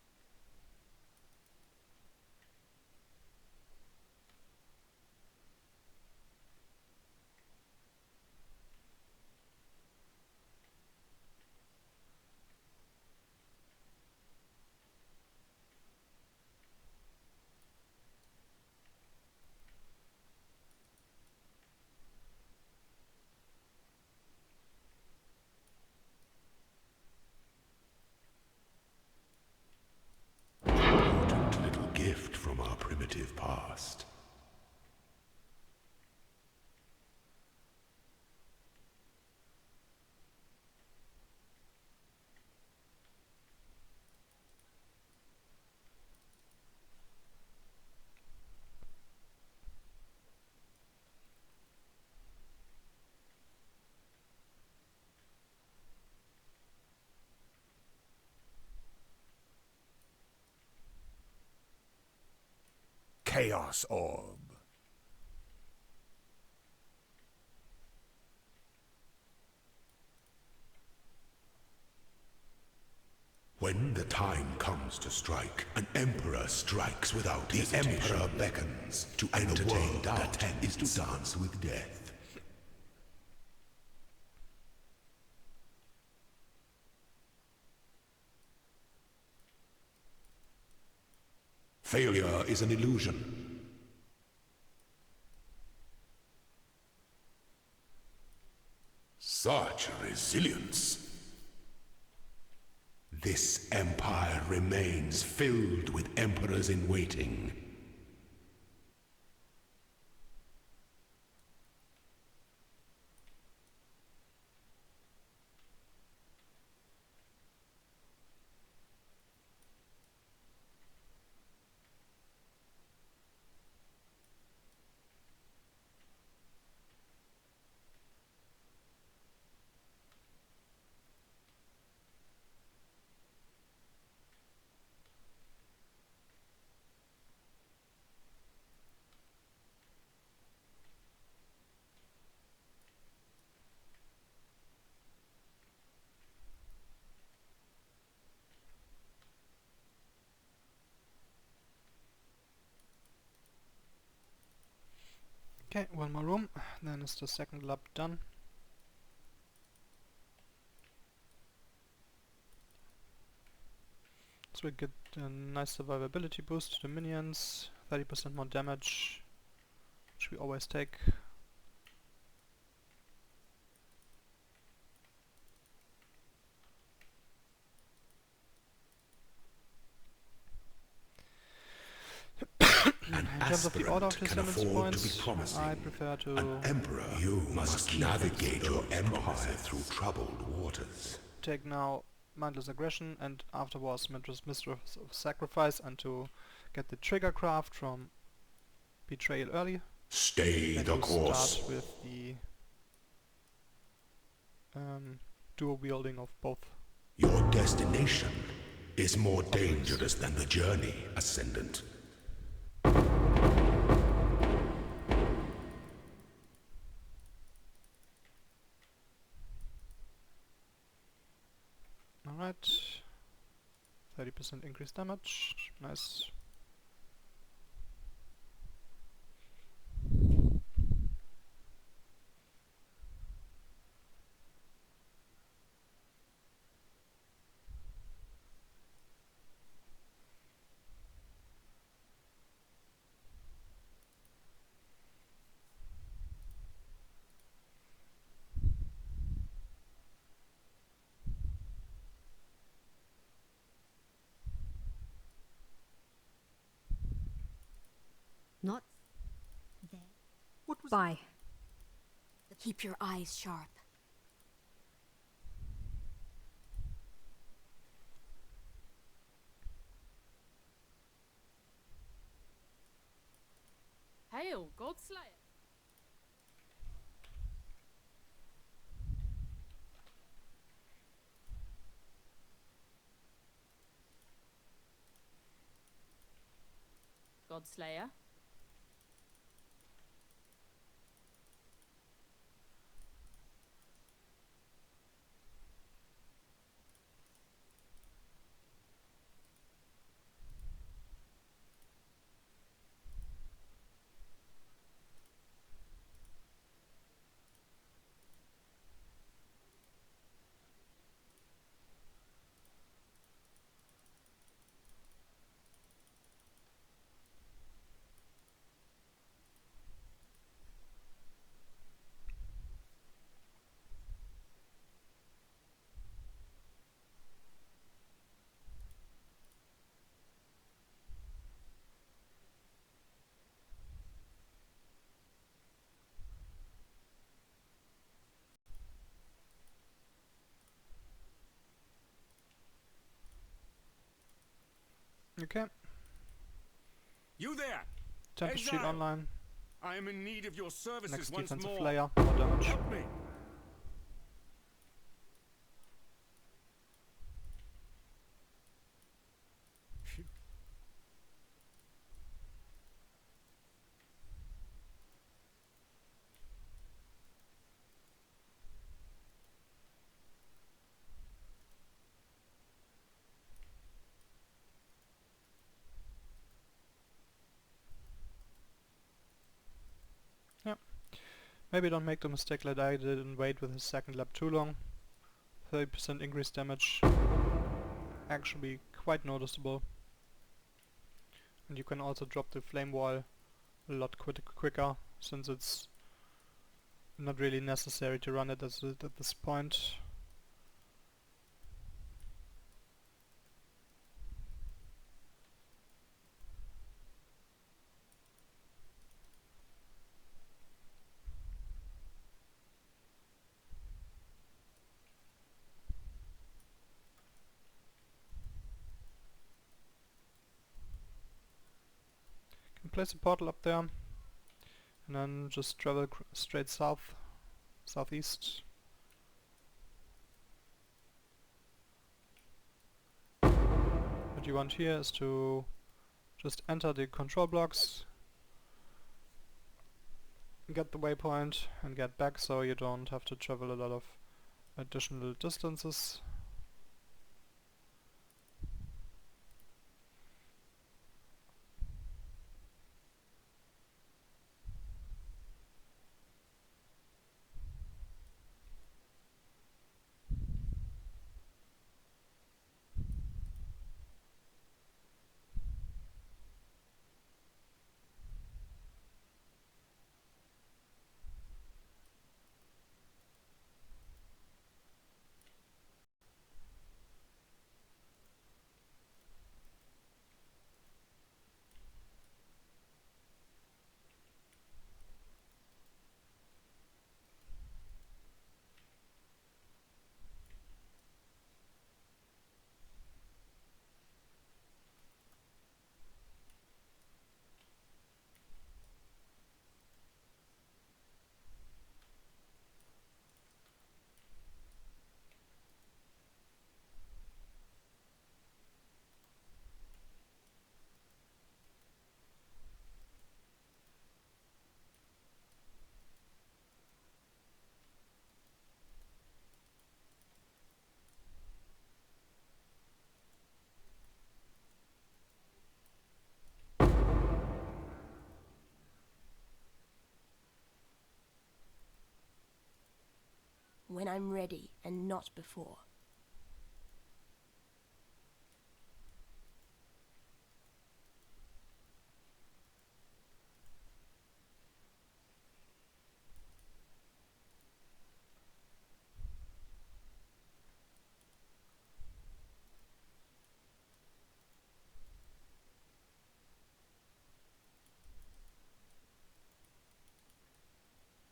Important little gift from our primitive past. Chaos Orb. When the time comes to strike, an emperor strikes without hesitation. The emperor beckons to entertain doubt that is to dance with death. Failure is an illusion. Such resilience. This empire remains filled with emperors in waiting. Okay, one more room, then is the second lap done. So we get a nice survivability boost to the minions, 30% more damage, which we always take. In terms of the order of descendants points, I prefer to... An emperor, you must navigate your empire through troubled waters. Take now Mindless Aggression and afterwards Mistress of Sacrifice, and to get the trigger craft from Betrayal early. Stay the course. Start with the dual wielding of both. Your destination is more dangerous than the journey, Ascendant. 30% increased damage. Nice. Not there. What was Bye. Keep your eyes sharp. Hail, Godslayer! Godslayer? Okay. You there! Tempest Shield Exile! online. I am in need of your services Next once defensive more. layer, more damage. Help me! Phew. Yeah. Maybe don't make the mistake like I did and wait with his second lap too long. 30% increased damage. Actually quite noticeable. And you can also drop the flame wall a lot quicker, since it's not really necessary to run it at this point. Can place a portal up there, and then just travel straight southeast. What you want here is to just enter the control blocks, get the waypoint, and get back, so you don't have to travel a lot of additional distances. when I'm ready and not before.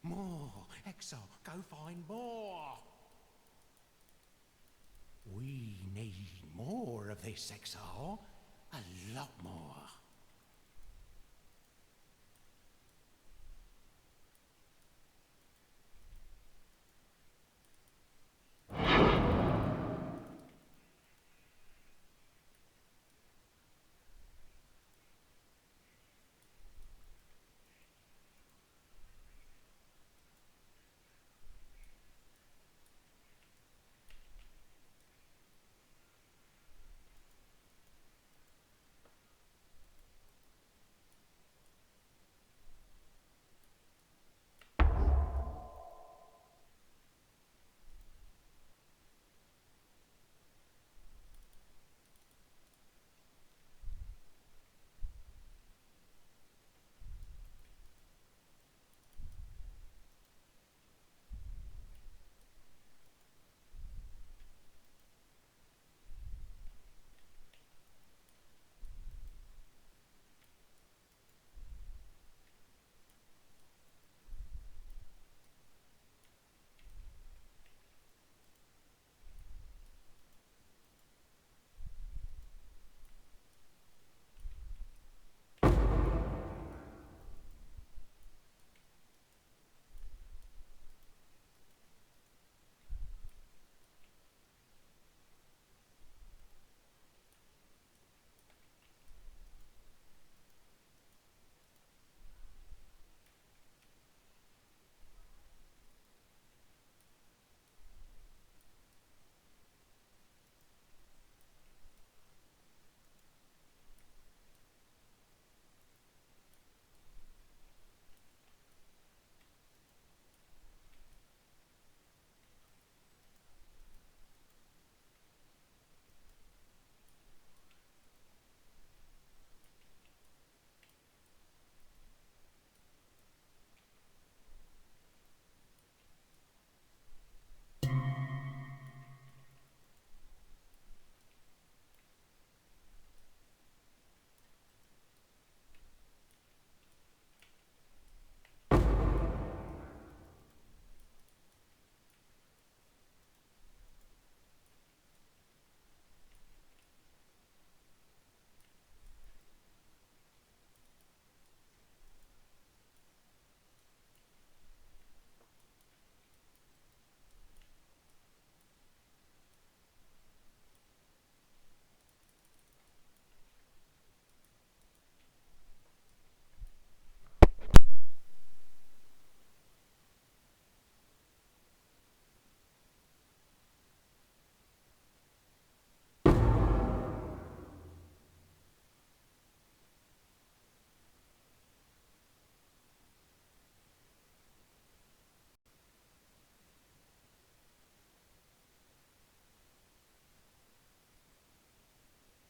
More! Exo, go find more! We need more of this, Exo. A lot more.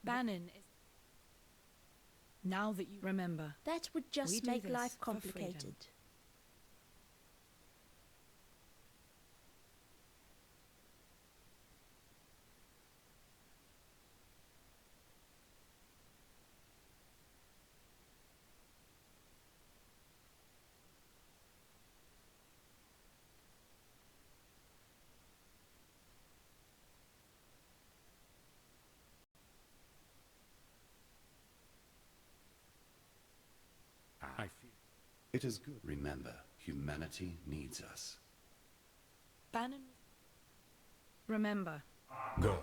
Bannon is... Now that you remember, That would we just do make this life for freedom. complicated. I feel. It is good. Remember, humanity needs us. Bannon... Remember, Go.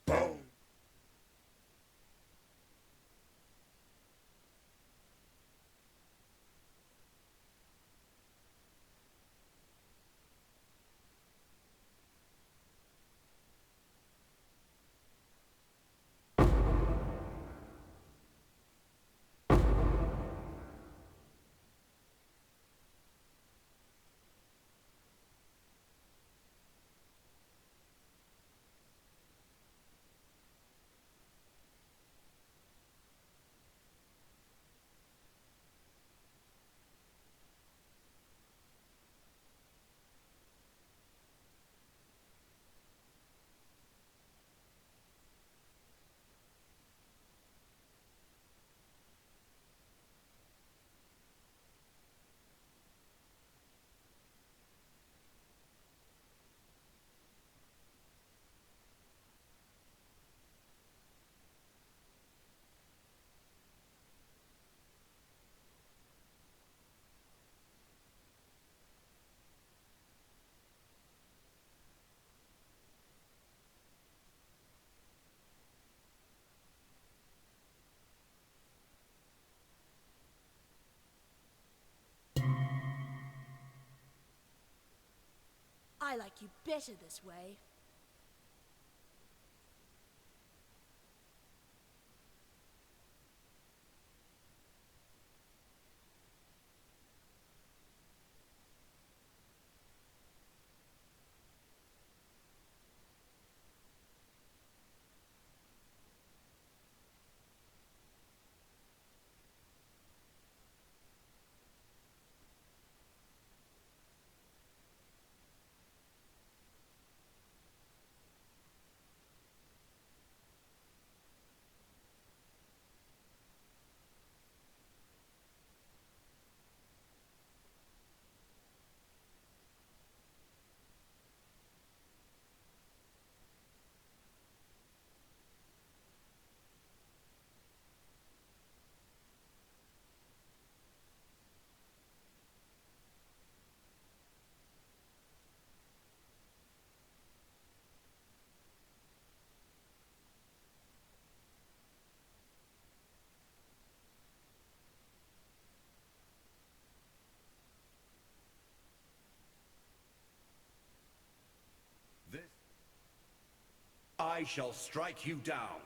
Boom! I like you better this way. This I shall strike you down.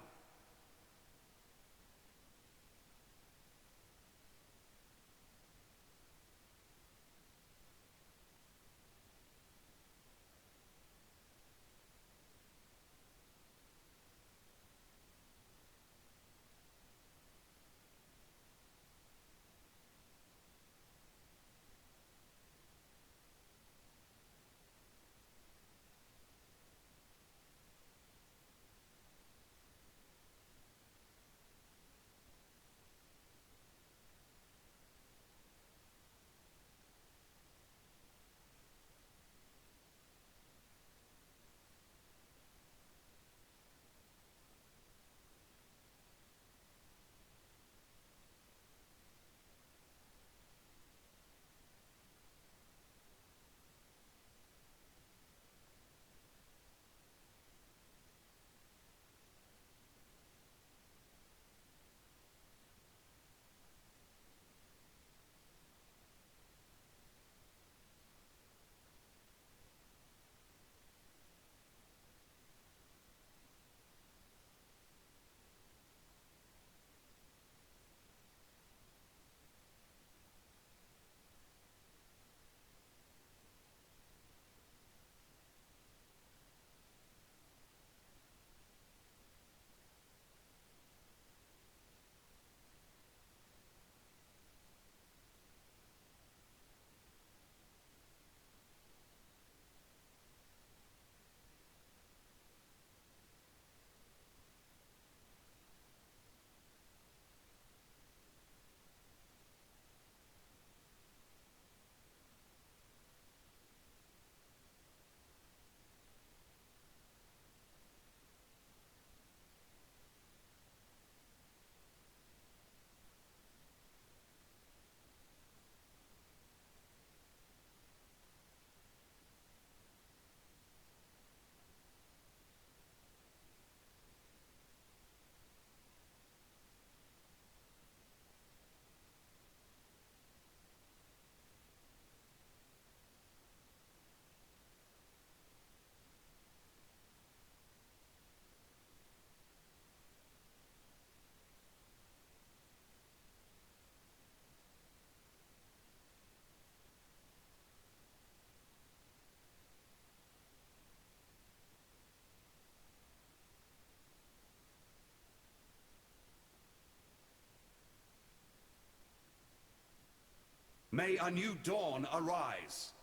May a new dawn arise.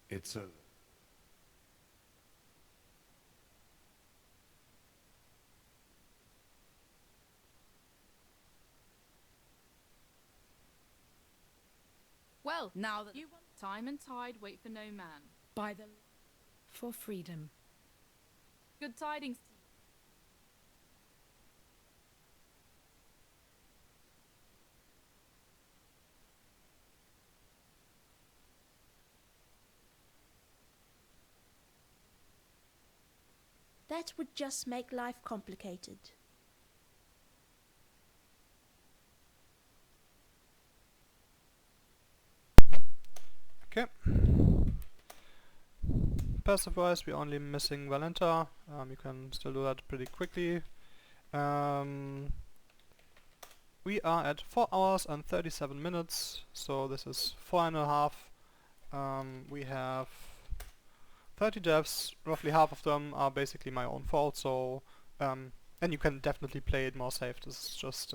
It's over. Well, now that you want time and tide wait for no man. By the... For freedom. Good tidings to you. That would just make life complicated. Okay. Passive wise, we're only missing Valenta. You can still do that pretty quickly. We are at 4 hours and 37 minutes, so this is 4.5. We have 30 deaths, roughly half of them are basically my own fault, so and you can definitely play it more safe. This is just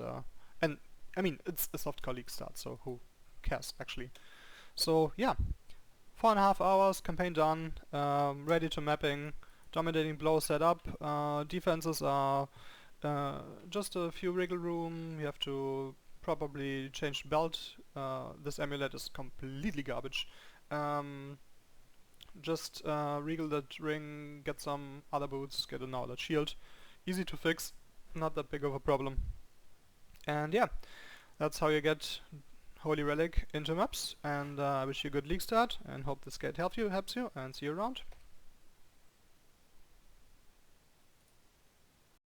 and I mean it's a soft league start, so who cares actually. So yeah, 4.5 hours, campaign done, ready to mapping, dominating blow set up. Defenses are just a few wriggle room. You have to probably change the belt. This amulet is completely garbage. Just wriggle that ring, get some other boots, get an outlet shield. Easy to fix, not that big of a problem. And yeah, that's how you get Holy Relic into maps. And I wish you a good league start and hope this guide helps you, and see you around.